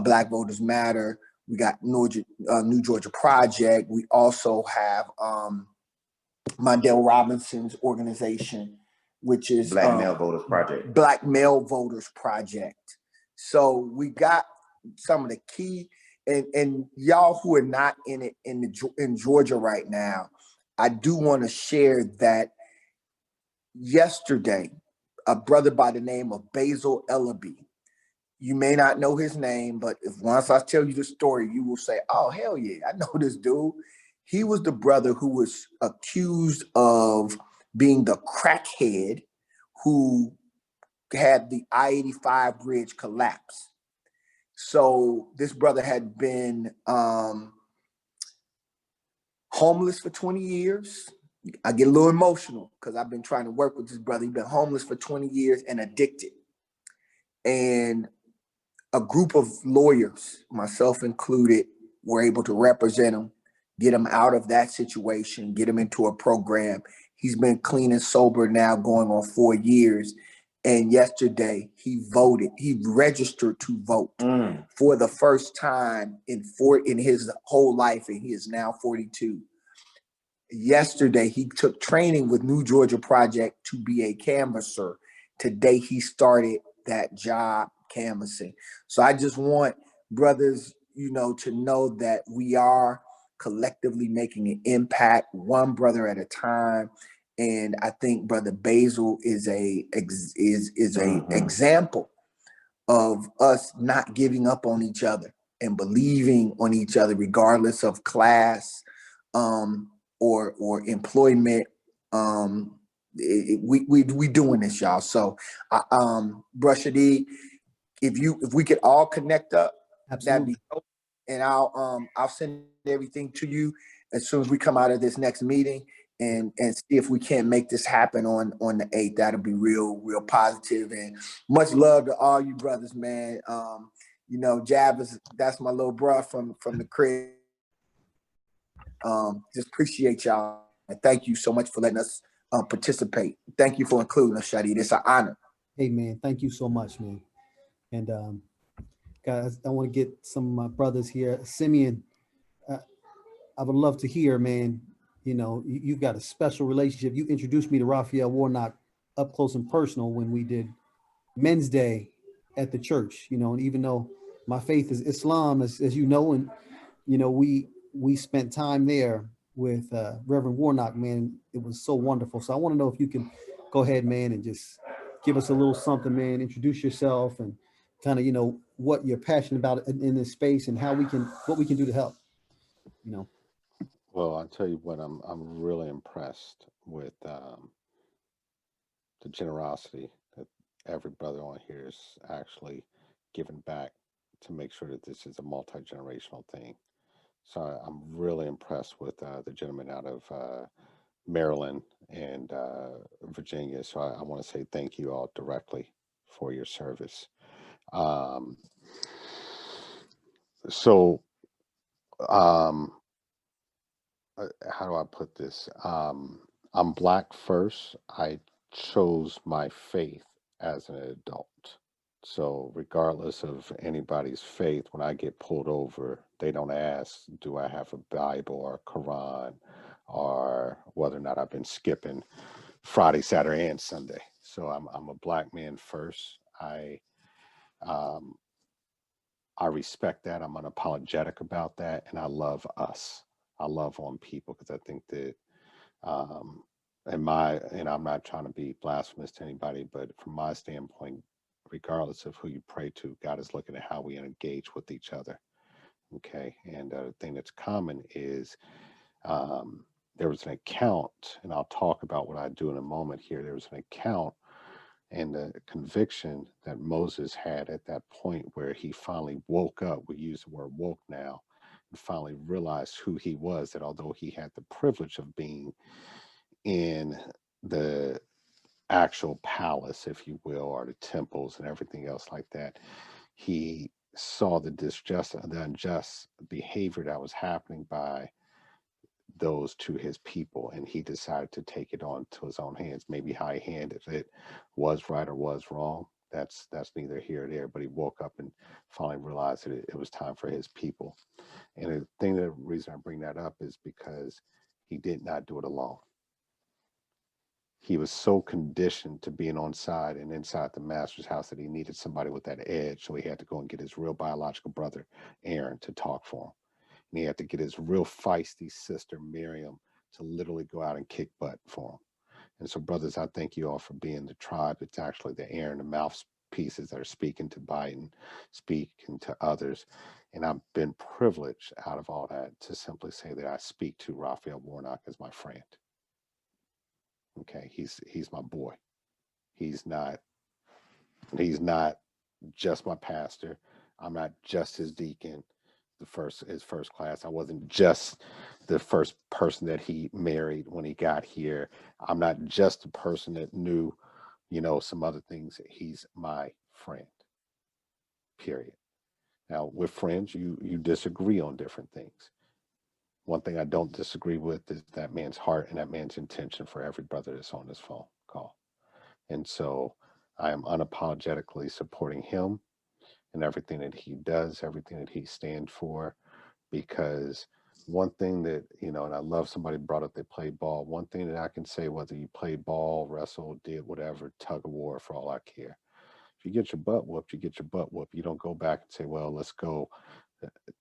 Black Voters Matter, we got New Georgia Project. We also have Mondale Robinson's organization, which is Black Male Voters Project. Black Male Voters Project. So we got some of the key, and y'all who are not in it in Georgia right now, I do want to share that yesterday, a brother by the name of Basil Ellaby. You may not know his name, but if once I tell you the story, you will say, oh, hell yeah, I know this dude. He was the brother who was accused of being the crackhead who had the I-85 bridge collapse. So this brother had been homeless for 20 years. I get a little emotional because I've been trying to work with this brother. He's been homeless for 20 years and addicted. And a group of lawyers, myself included, were able to represent him, get him out of that situation, get him into a program. He's been clean and sober now going on 4 years. And yesterday he registered to vote for the first time in his whole life, and he is now 42. Yesterday, he took training with New Georgia Project to be a canvasser. Today, he started that job canvassing. So I just want brothers, to know that we are collectively making an impact, one brother at a time. And I think Brother Basil is a example of us not giving up on each other and believing on each other, regardless of class, or employment. We doing this, y'all. So, Brushady, if we could all connect up, that'd be dope. And I'll send everything to you as soon as we come out of this next meeting, and see if we can't make this happen on the 8th. That'll be real positive. And much love to all you brothers, man. Jav that's my little bro from the crib. Just appreciate y'all. And thank you so much for letting us participate. Thank you for including us, Shadi. It's an honor. Hey, man, thank you so much, man. And guys, I want to get some of my brothers here. Simeon, I would love to hear, man, you've got a special relationship. You introduced me to Raphael Warnock up close and personal when we did Men's Day at the church, and even though my faith is Islam, as you know, and, we spent time there with Reverend Warnock, man. It was so wonderful. So I want to know if you can go ahead, man, and just give us a little something, man. Introduce yourself and kind of, what you're passionate about in this space and what we can do to help, Well, I'll tell you what, I'm really impressed with the generosity that every brother on here is actually giving back to make sure that this is a multi-generational thing. So I'm really impressed with the gentleman out of Maryland and Virginia. So I want to say thank you all directly for your service. How do I put this? I'm Black first. I chose my faith as an adult. So regardless of anybody's faith, when I get pulled over, they don't ask, do I have a Bible or a Quran, or whether or not I've been skipping Friday, Saturday, and Sunday. So I'm a Black man first. I respect that. I'm unapologetic about that, and I love us. I love on people because I think that, and I'm not trying to be blasphemous to anybody, but from my standpoint, regardless of who you pray to, God is looking at how we engage with each other. Okay, and the thing that's common is there was an account, and I'll talk about what I do in a moment here. There was an account and the conviction that Moses had at that point where he finally woke up. We use the word woke now, and finally realized who he was, that although he had the privilege of being in the actual palace, if you will, or the temples and everything else like that, he saw the unjust behavior that was happening by those to his people, and he decided to take it on to his own hands. Maybe how he handled it was right or was wrong. That's neither here or there, but he woke up and finally realized that it was time for his people. And the reason I bring that up is because he did not do it alone. He was so conditioned to being on side and inside the master's house that he needed somebody with that edge. So he had to go and get his real biological brother, Aaron, to talk for him. And he had to get his real feisty sister, Miriam, to literally go out and kick butt for him. And so, brothers, I thank you all for being the tribe. It's actually the Aaron, the mouthpieces that are speaking to Biden, speaking to others. And I've been privileged out of all that to simply say that I speak to Raphael Warnock as my friend. Okay, he's my boy. He's not just my pastor. I'm not just his deacon. His first class. I wasn't just the first person that he married when he got here. I'm not just the person that knew, some other things. He's my friend. Period. Now, with friends, you disagree on different things. One thing I don't disagree with is that man's heart and that man's intention for every brother that's on this phone call. And so I am unapologetically supporting him and everything that he does, everything that he stands for, because one thing that, you know, and I love somebody brought up they play ball. One thing that I can say, whether you play ball, wrestle, did whatever, tug of war, for all I care. If you get your butt whooped, you get your butt whooped. You don't go back and say, well, let's go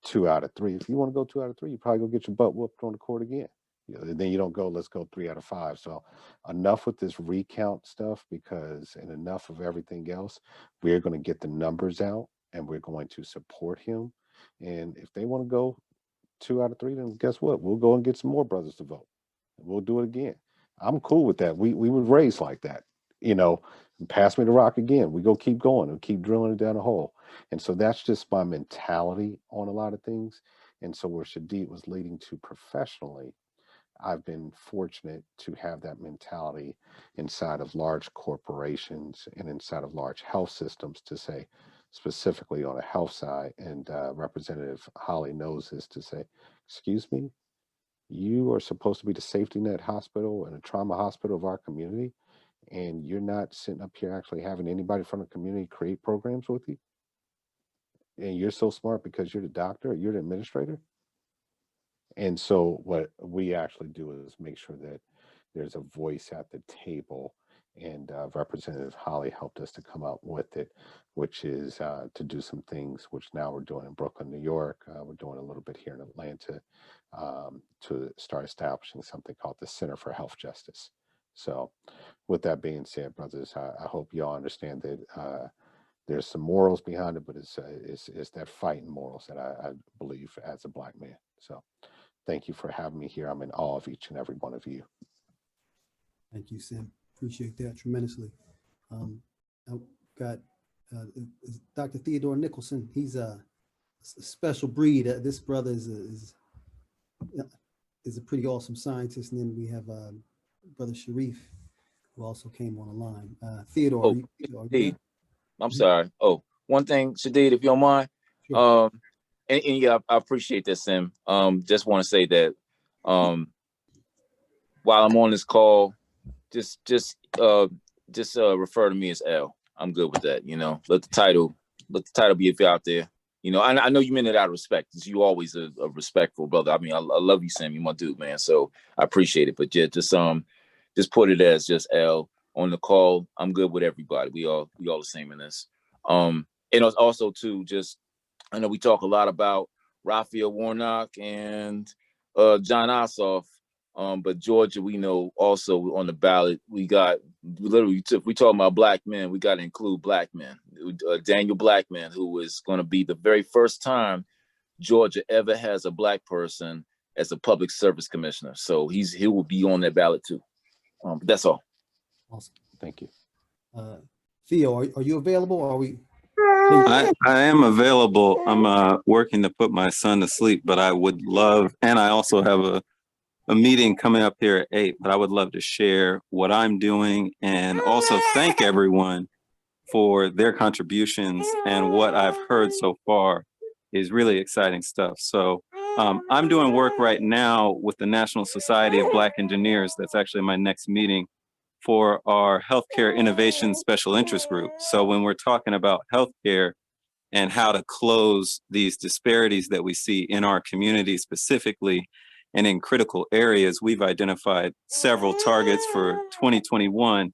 2 out of 3. If you want to go 2 out of 3, you probably go get your butt whooped on the court again. You know, then you don't go, let's go 3 out of 5. So enough with this recount stuff, because, and enough of everything else. We're going to get the numbers out and we're going to support him. And if they want to go 2 out of 3, then guess what? We'll go and get some more brothers to vote. And we'll do it again. I'm cool with that. We were raised like that. You know, pass me the rock again. We go keep going and keep drilling it down the hole. And so that's just my mentality on a lot of things. And so where Shadid was leading to professionally, I've been fortunate to have that mentality inside of large corporations and inside of large health systems to say, specifically on a health side, and Representative Holly knows this, to say, excuse me, you are supposed to be the safety net hospital and a trauma hospital of our community, and you're not sitting up here actually having anybody from the community create programs with you? And you're so smart because you're the doctor or you're the administrator? And so what we actually do is make sure that there's a voice at the table, and Representative Holly helped us to come up with it, which is to do some things, which now we're doing in Brooklyn, New York. We're doing a little bit here in Atlanta, to start establishing something called the Center for Health Justice. So with that being said, brothers, I hope y'all understand that there's some morals behind it, but it's that fighting morals that I believe as a Black man. So thank you for having me here. I'm in awe of each and every one of you. Thank you, Sim. Appreciate that tremendously. I've got Dr. Theo Nicholson. He's a special breed. This brother is a pretty awesome scientist. And then we have Brother Shareef, who also came on the line. Theodore, Oh, Shadid, I'm sorry. Oh, one thing, Shadid, if you don't mind. Sure. And yeah, I appreciate that, Sim. Just want to say that while I'm on this call, just refer to me as L. I'm good with that. You know, let the title be if you're out there. You know, I know you meant it out of respect, because you always a respectful brother. I mean, I love you, Sim. You're my dude, man. So I appreciate it. But yeah, just put it as just L on the call. I'm good with everybody. We all the same in this. And also too, just, I know we talk a lot about Raphael Warnock and John Ossoff, but Georgia, we know also on the ballot, we got literally, we talking about Black men, we got to include Black men. Daniel Blackman, who is going to be the very first time Georgia ever has a Black person as a public service commissioner. So he will be on that ballot too. That's all. Awesome. Thank you. Theo, are you available? Or are we? I am available. I'm working to put my son to sleep, but I would love, and I also have a meeting coming up here at 8, but I would love to share what I'm doing and also thank everyone for their contributions, and what I've heard so far is really exciting stuff. So I'm doing work right now with the National Society of Black Engineers. That's actually my next meeting for our Healthcare Innovation Special Interest Group. So when we're talking about healthcare and how to close these disparities that we see in our community specifically and in critical areas, we've identified several targets for 2021.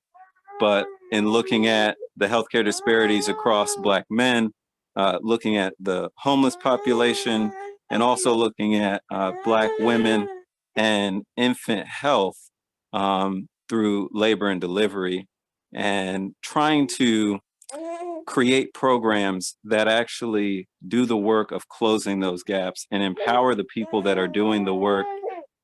But in looking at the healthcare disparities across Black men, looking at the homeless population, and also looking at Black women and infant health through labor and delivery, and trying to create programs that actually do the work of closing those gaps and empower the people that are doing the work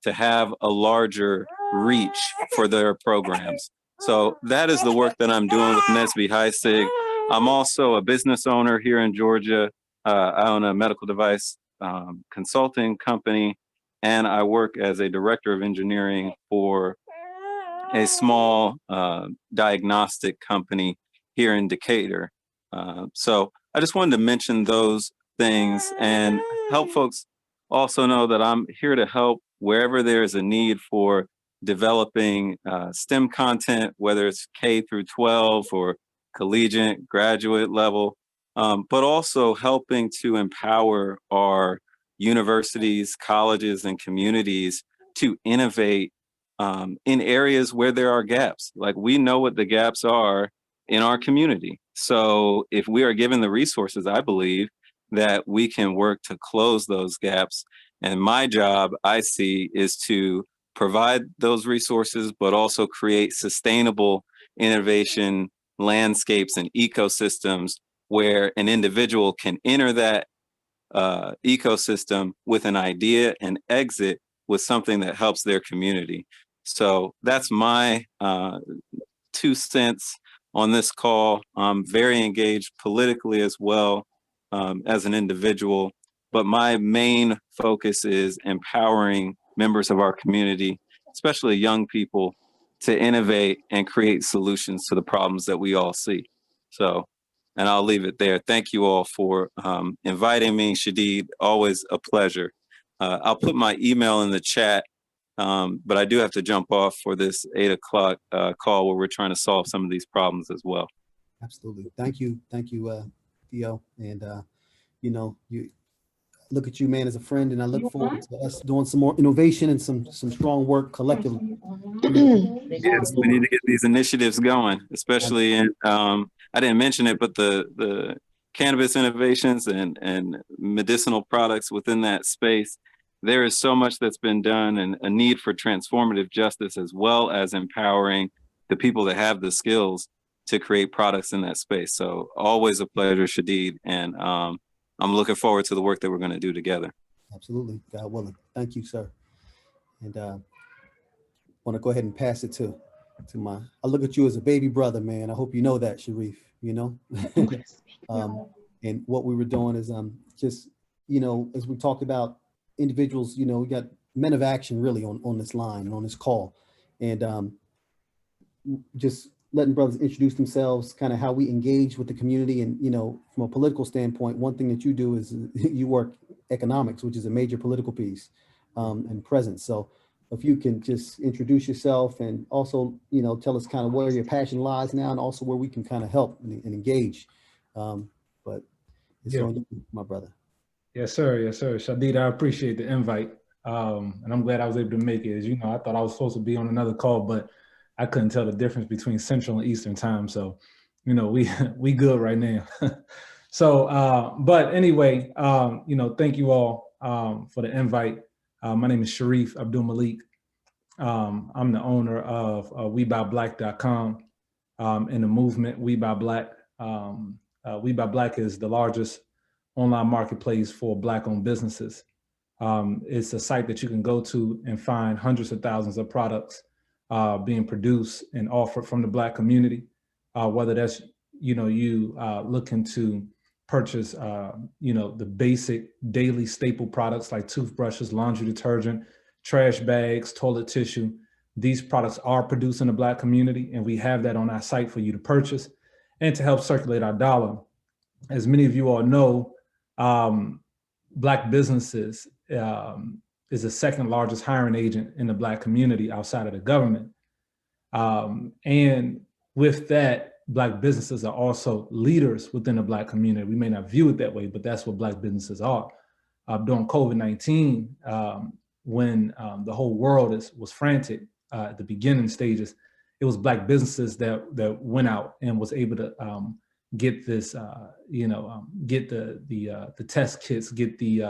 to have a larger reach for their programs. So that is the work that I'm doing with Nesby Heisig. I'm also a business owner here in Georgia. I own a medical device consulting company, and I work as a director of engineering for a small diagnostic company here in Decatur. So I just wanted to mention those things and help folks also know that I'm here to help wherever there's a need for developing STEM content, whether it's K through 12 or collegiate, graduate level, but also helping to empower our universities, colleges, and communities to innovate in areas where there are gaps. Like, we know what the gaps are in our community. So if we are given the resources, I believe that we can work to close those gaps. And my job, I see, is to provide those resources, but also create sustainable innovation landscapes and ecosystems where an individual can enter that ecosystem with an idea and exit with something that helps their community. So that's my 2 cents on this call. I'm very engaged politically as well as an individual, but my main focus is empowering members of our community, especially young people, to innovate and create solutions to the problems that we all see. So, and I'll leave it there. Thank you all for inviting me, Shadid. Always a pleasure. I'll put my email in the chat, but I do have to jump off for this 8 o'clock call where we're trying to solve some of these problems as well. Absolutely. Thank you, Theo. And you know, you look at you, man, as a friend, and I look forward to us doing some more innovation and some strong work collectively. Yes, we need to get these initiatives going, especially in, I didn't mention it, but the cannabis innovations and medicinal products within that space. There is so much that's been done, and a need for transformative justice, as well as empowering the people that have the skills to create products in that space. So always a pleasure, Shadid. And I'm looking forward to the work that we're going to do together. Absolutely. God willing. Thank you, sir. And want to go ahead and pass it to I look at you as a baby brother, man. I hope you know that, Shareef, you know. And what we were doing is just, you know, as we talked about individuals, you know, we got men of action really on this line, on this call. And just letting brothers introduce themselves, kind of how we engage with the community. And, you know, from a political standpoint, one thing that you do is you work economics, which is a major political piece and presence. So if you can just introduce yourself and also, you know, tell us kind of where your passion lies now and also where we can kind of help and engage. But it's on you, my brother. Yes, sir. Yes, sir. Shadid, I appreciate the invite. And I'm glad I was able to make it. As you know, I thought I was supposed to be on another call, but I couldn't tell the difference between Central and Eastern time. So, you know, we good right now. So, but anyway, you know, thank you all for the invite. My name is Shareef Abdul Malik. I'm the owner of WeBuyBlack.com and the movement We Buy Black. We Buy Black is the largest online marketplace for Black-owned businesses. It's a site that you can go to and find hundreds of thousands of products being produced and offered from the Black community, whether that's, you know, you looking to purchase, you know, the basic daily staple products like toothbrushes, laundry detergent, trash bags, toilet tissue. These products are produced in the Black community, and we have that on our site for you to purchase and to help circulate our dollar. As many of you all know, Black businesses is the second largest hiring agent in the Black community outside of the government. And with that, Black businesses are also leaders within the Black community. We may not view it that way, but that's what Black businesses are. During COVID-19, when the whole world was frantic at the beginning stages, it was Black businesses that went out and was able to get this, you know, get the test kits, get the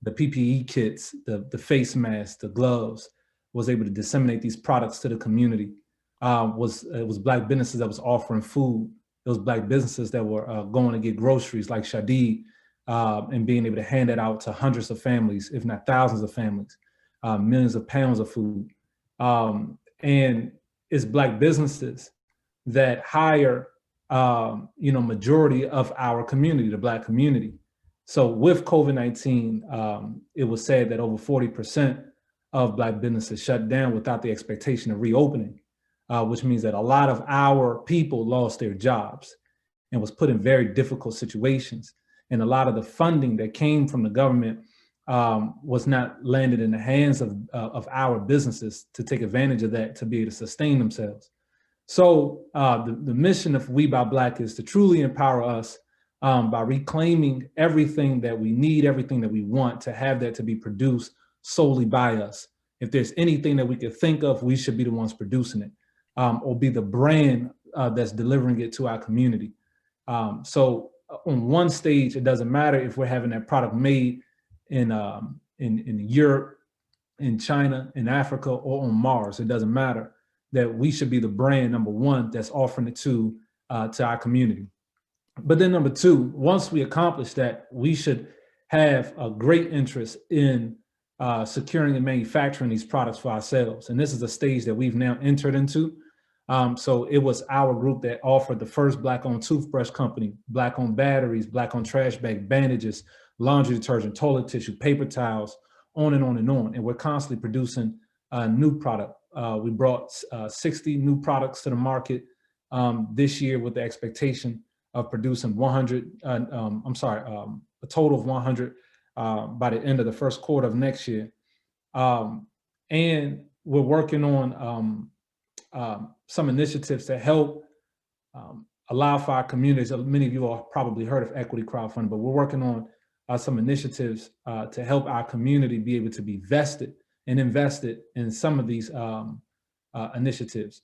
PPE kits, the face masks, the gloves, was able to disseminate these products to the community. It was Black businesses that was offering food. It was Black businesses that were going to get groceries like Shadid and being able to hand that out to hundreds of families, if not thousands of families, millions of pounds of food. And it's Black businesses that hire, you know, majority of our community, the Black community. So with COVID-19, it was said that over 40% of Black businesses shut down without the expectation of reopening, which means that a lot of our people lost their jobs and was put in very difficult situations. And a lot of the funding that came from the government was not landed in the hands of our businesses to take advantage of that, to be able to sustain themselves. So the mission of We Buy Black is to truly empower us by reclaiming everything that we need, everything that we want, to have that to be produced solely by us. If there's anything that we could think of, we should be the ones producing it, or be the brand that's delivering it to our community. So on one stage, it doesn't matter if we're having that product made in Europe, in China, in Africa, or on Mars. It doesn't matter. That we should be the brand, number one, that's offering it to our community. But then number two, once we accomplish that, we should have a great interest in securing and manufacturing these products for ourselves. And this is a stage that we've now entered into. So it was our group that offered the first Black-owned toothbrush company, Black-owned batteries, Black-owned trash bag, bandages, laundry detergent, toilet tissue, paper towels, on and on and on. And we're constantly producing a new product. We brought 60 new products to the market this year with the expectation of producing a total of 100 by the end of the first quarter of next year. And we're working on some initiatives to help allow for our communities. Many of you all probably heard of equity crowdfunding, but we're working on some initiatives to help our community be able to be vested and invested in some of these initiatives.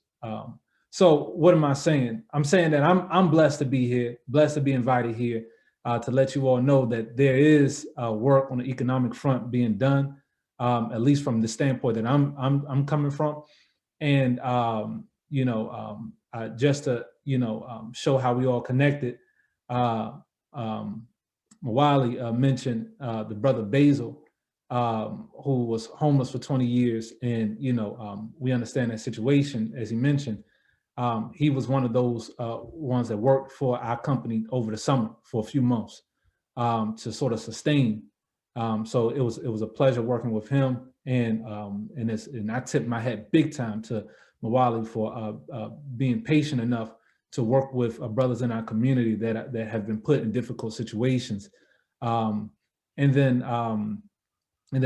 So what am I saying? I'm saying that I'm blessed to be here, blessed to be invited here to let you all know that there is work on the economic front being done, at least from the standpoint that I'm coming from. And just to show how we all connected, Muwali mentioned the brother Basil, who was homeless for 20 years. And, we understand that situation, as he mentioned. He was one of those ones that worked for our company over the summer for a few months to sort of sustain. So it was a pleasure working with him. And I tip my hat big time to Muwali for being patient enough to work with brothers in our community that have been put in difficult situations. And then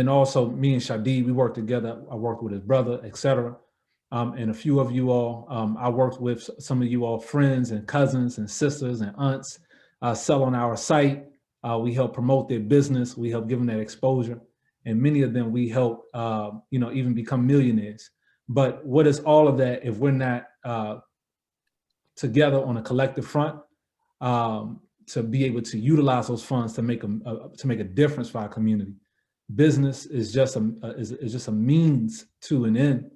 also me and Shadeed, we worked together. I worked with his brother, etc. And a few of you all, I worked with some of you all friends and cousins and sisters and aunts, sell on our site. We help promote their business. We help give them that exposure. And many of them we help, even become millionaires. But what is all of that if we're not together on a collective front to be able to utilize those funds to make a difference for our community? Business is just a means to an end,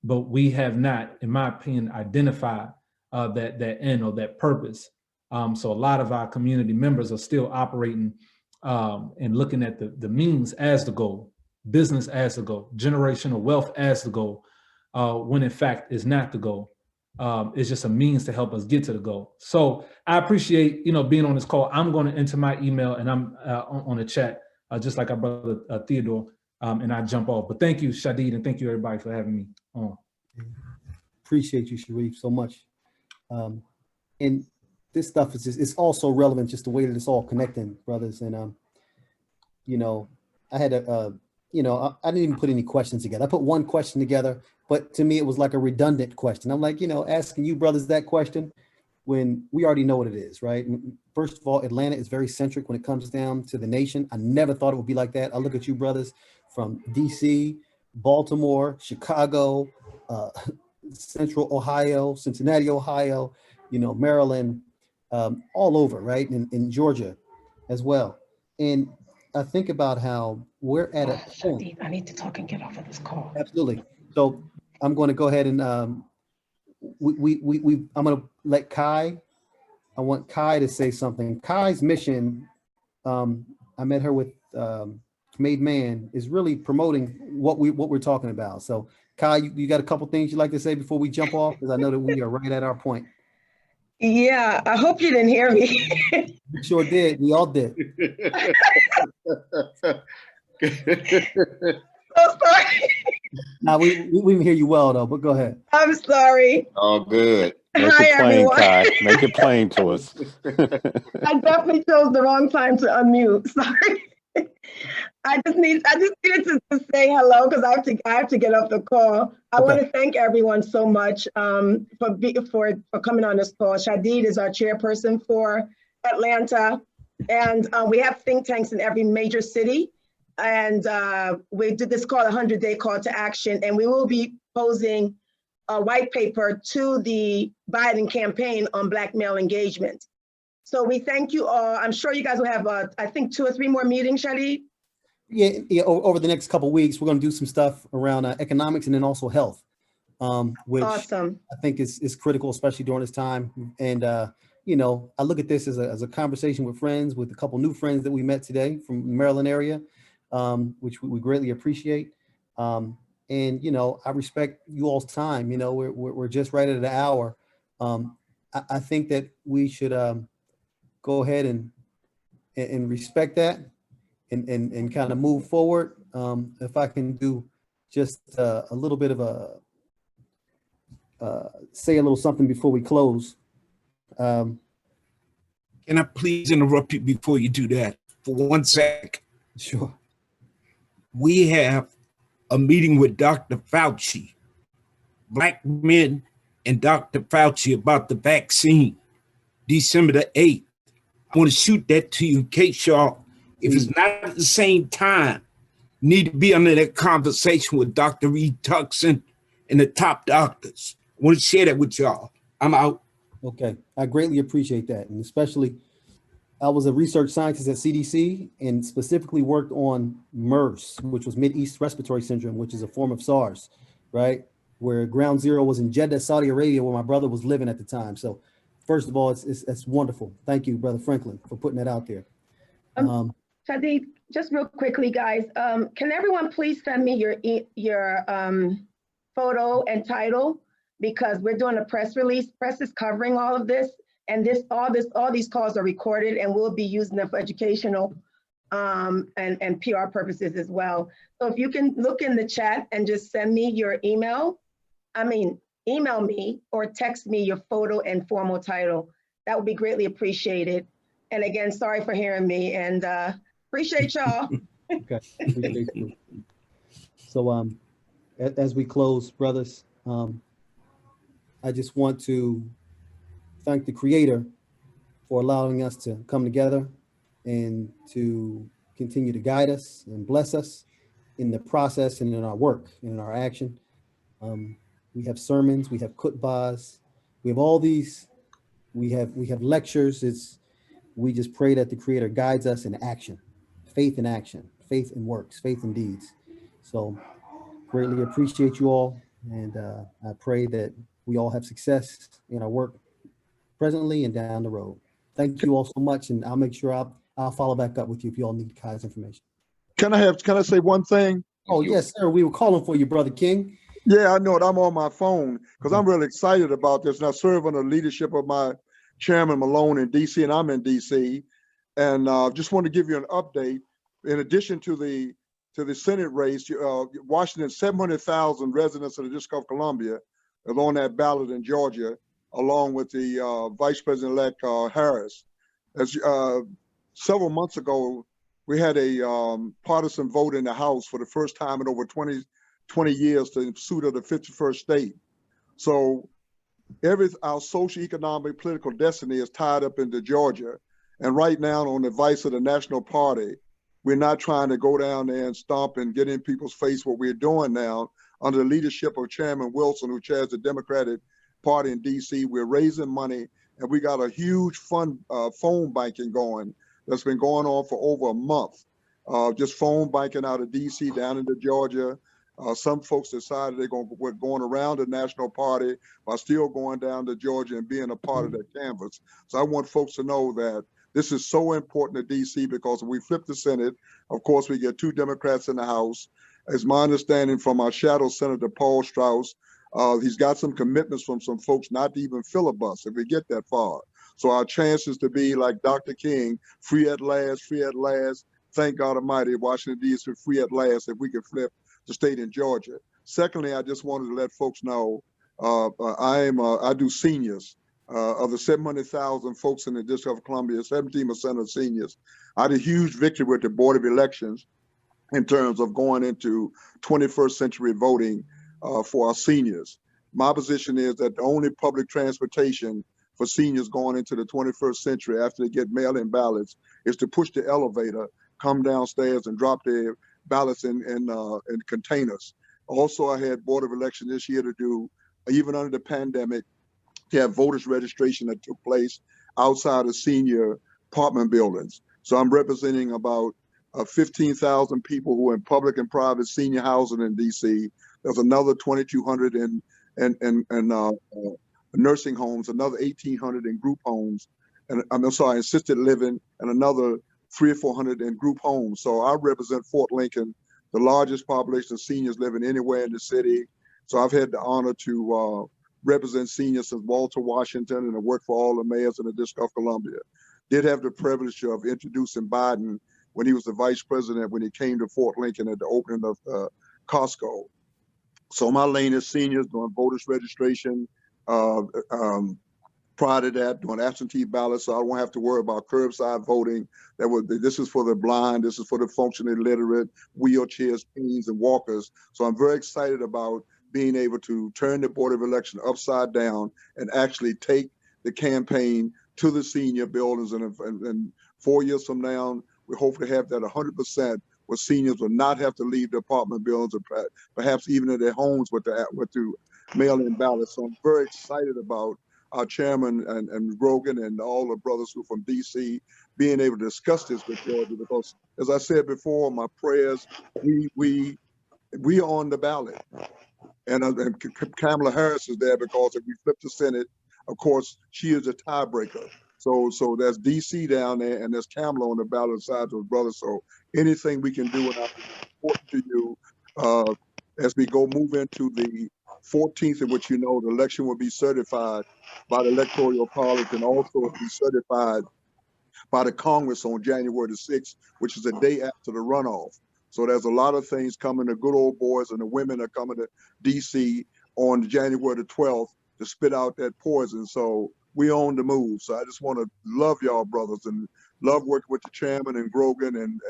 but we have not, in my opinion, identified that end or that purpose. So a lot of our community members are still operating and looking at the means as the goal, business as the goal, generational wealth as the goal, when in fact is not the goal. It's just a means to help us get to the goal. So I appreciate being on this call. I'm going to enter my email and I'm on the chat, just like our brother Theodore, and I jump off. But thank you, Shadeed, and thank you everybody for having me on. Appreciate you, Shareef, so much. And this stuff is it's also relevant, just the way that it's all connecting, brothers. And I had I didn't even put any questions together. I put one question together, but to me it was like a redundant question. I'm like, asking you brothers that question when we already know what it is, right? And first of all, Atlanta is very centric when it comes down to the nation. I never thought it would be like that. I look at you brothers from DC, Baltimore, Chicago, Central Ohio, Cincinnati, Ohio, Maryland, all over, right? In Georgia as well. And I think about how we're at a point. I need to talk and get off of this call. Absolutely. So I'm going to go ahead and I'm going to let Kai. I want Kai to say something. Kai's mission, I met her with Made Man, is really promoting what we're talking about. So Kai, you got a couple things you'd like to say before we jump off? Because I know that we are right at our point. Yeah, I hope you didn't hear me. We sure did. We all did. So sorry. Now we didn't hear you well though, but go ahead. I'm sorry. All good. Make Hi, it plain, everyone. Kai. Make it plain to us. I definitely chose the wrong time to unmute. Sorry. I just needed to say hello because I have to get off the call. I want to thank everyone so much for coming on this call. Shadeed is our chairperson for Atlanta, and we have think tanks in every major city. And we did this called 100-day call to action, and we will be posing a white paper to the Biden campaign on Black male engagement. So we thank you all. I'm sure you guys will have, I think, 2 or 3 more meetings, Shareef. Yeah, over the next couple of weeks, we're going to do some stuff around economics and then also health, which Awesome. I think is critical, especially during this time. And you know, I look at this as a conversation with friends, with a couple new friends that we met today from the Maryland area, which we greatly appreciate. And you know, I respect you all's time. You know, we're just right at an hour. I think that we should go ahead and respect that and kind of move forward. If I can do just a little bit of say a little something before we close. Can I please interrupt you before you do that for 1 sec? Sure. We have a meeting with Dr. Fauci, Black men and Dr. Fauci about the vaccine, December the 8th. I want to shoot that to you in case y'all, if it's not at the same time, need to be under that conversation with Dr. Reed Tuckson and the top doctors. I want to share that with y'all. I'm out. Okay, I greatly appreciate that. And especially, I was a research scientist at CDC and specifically worked on MERS, which was Mideast Respiratory Syndrome, which is a form of SARS, right? Where ground zero was in Jeddah, Saudi Arabia, where my brother was living at the time. So first of all, it's wonderful. Thank you, Brother Franklin, for putting that out there. Shareef, just real quickly, guys, can everyone please send me your photo and title, because we're doing a press release. Press is covering all of this, and all these calls are recorded, and we'll be using them for educational and PR purposes as well. So if you can look in the chat and just send me your email me or text me your photo and formal title, that would be greatly appreciated. And again, sorry for hearing me, and appreciate y'all. Okay, appreciate you. So as we close, brothers, I just want to thank the Creator for allowing us to come together and to continue to guide us and bless us in the process and in our work and in our action. We have sermons, we have khutbahs, we have all these, we have lectures. We just pray that the Creator guides us in action, faith in action, faith in works, faith in deeds. So greatly appreciate you all. And I pray that we all have success in our work presently and down the road. Thank you all so much. And I'll make sure I'll follow back up with you if you all need Kai's information. Can I say one thing? Oh, yes, sir. We were calling for you, Brother King. Yeah, I know it. I'm on my phone because I'm really excited about this. And I serve under the leadership of my Chairman Malone in DC, and I'm in DC. And just want to give you an update. In addition to the Senate race, Washington, 700,000 residents of the District of Columbia is on that ballot in Georgia, along with the Vice President-elect Harris. As several months ago, we had a partisan vote in the House for the first time in over 20 years to suit of the 51st state. So our social, economic, political destiny is tied up into Georgia. And right now, on the advice of the National Party, we're not trying to go down there and stomp and get in people's face. What we're doing now, under the leadership of Chairman Wilson, who chairs the Democratic Party in DC, we're raising money, and we got a huge phone banking going that's been going on for over a month. Just phone banking out of DC down into Georgia. Some folks decided we're going around the National Party while still going down to Georgia and being a part of that canvas. So I want folks to know that this is so important to DC, because if we flip the Senate, of course, we get 2 Democrats in the House. It's my understanding from our shadow Senator Paul Strauss, he's got some commitments from some folks not to even filibuster if we get that far. So our chances to be like Dr. King, free at last, free at last. Thank God Almighty, Washington D.C. free at last if we can flip the state in Georgia. Secondly, I just wanted to let folks know I do seniors. Of the 700,000 folks in the District of Columbia, 17% are seniors. I had a huge victory with the Board of Elections in terms of going into 21st century voting for our seniors. My position is that the only public transportation for seniors going into the 21st century after they get mail-in ballots is to push the elevator, come downstairs and drop their ballots in containers. Also, I had Board of Election this year to do, even under the pandemic, to have voters registration that took place outside of senior apartment buildings. So I'm representing about 15,000 people who are in public and private senior housing in DC. There's another 2,200 in nursing homes, another 1,800 in group homes, and I'm sorry, assisted living, and another 300 or 400 in group homes. So I represent Fort Lincoln, the largest population of seniors living anywhere in the city. So I've had the honor to represent seniors since Walter Washington, and I worked for all the mayors in the District of Columbia. Did have the privilege of introducing Biden when he was the vice president, when he came to Fort Lincoln at the opening of Costco. So my lane is seniors doing voters registration. Prior to that, doing absentee ballots, so I won't have to worry about curbside voting. This is for the blind, this is for the functionally illiterate, wheelchairs, canes, and walkers. So I'm very excited about being able to turn the Board of Election upside down and actually take the campaign to the senior buildings. And 4 years from now, we hope to have that 100%, where seniors will not have to leave the apartment buildings, or perhaps even in their homes with the mail-in ballots. So I'm very excited about our chairman and Grogan and all the brothers who are from DC being able to discuss this with Georgia, because as I said before, my prayers, we are on the ballot. And Kamala Harris is there because if we flip the Senate, of course, she is a tiebreaker. So there's DC down there, and there's Kamala on the ballot side of his brother. So anything we can do, and I'm important to you as we move into the 14th, in which, you know, the election will be certified by the Electoral College, and also be certified by the Congress on January the 6th, which is the day after the runoff. So there's a lot of things coming. The good old boys and the women are coming to DC on January the 12th to spit out that poison. So we on the move. So I just want to love y'all brothers and love working with the chairman and Grogan, and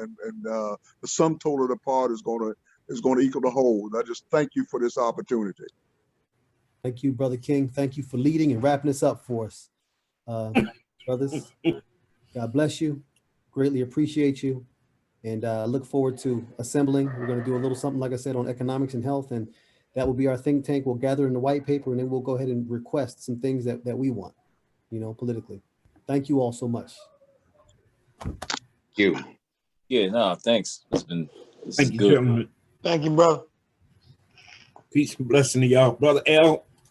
the sum total of the part is going to equal the whole. I just thank you for this opportunity. Thank you, Brother King. Thank you for leading and wrapping this up for us. Brothers, God bless you. Greatly appreciate you. And look forward to assembling. We're going to do a little something, like I said, on economics and health, and that will be our think tank. We'll gather in the white paper, and then we'll go ahead and request some things that we want, you know, politically. Thank you all so much. Thank you. Yeah, no, thanks. This Thank is you, good. gentlemen. Thank you, brother. Peace and blessing to y'all. Brother L.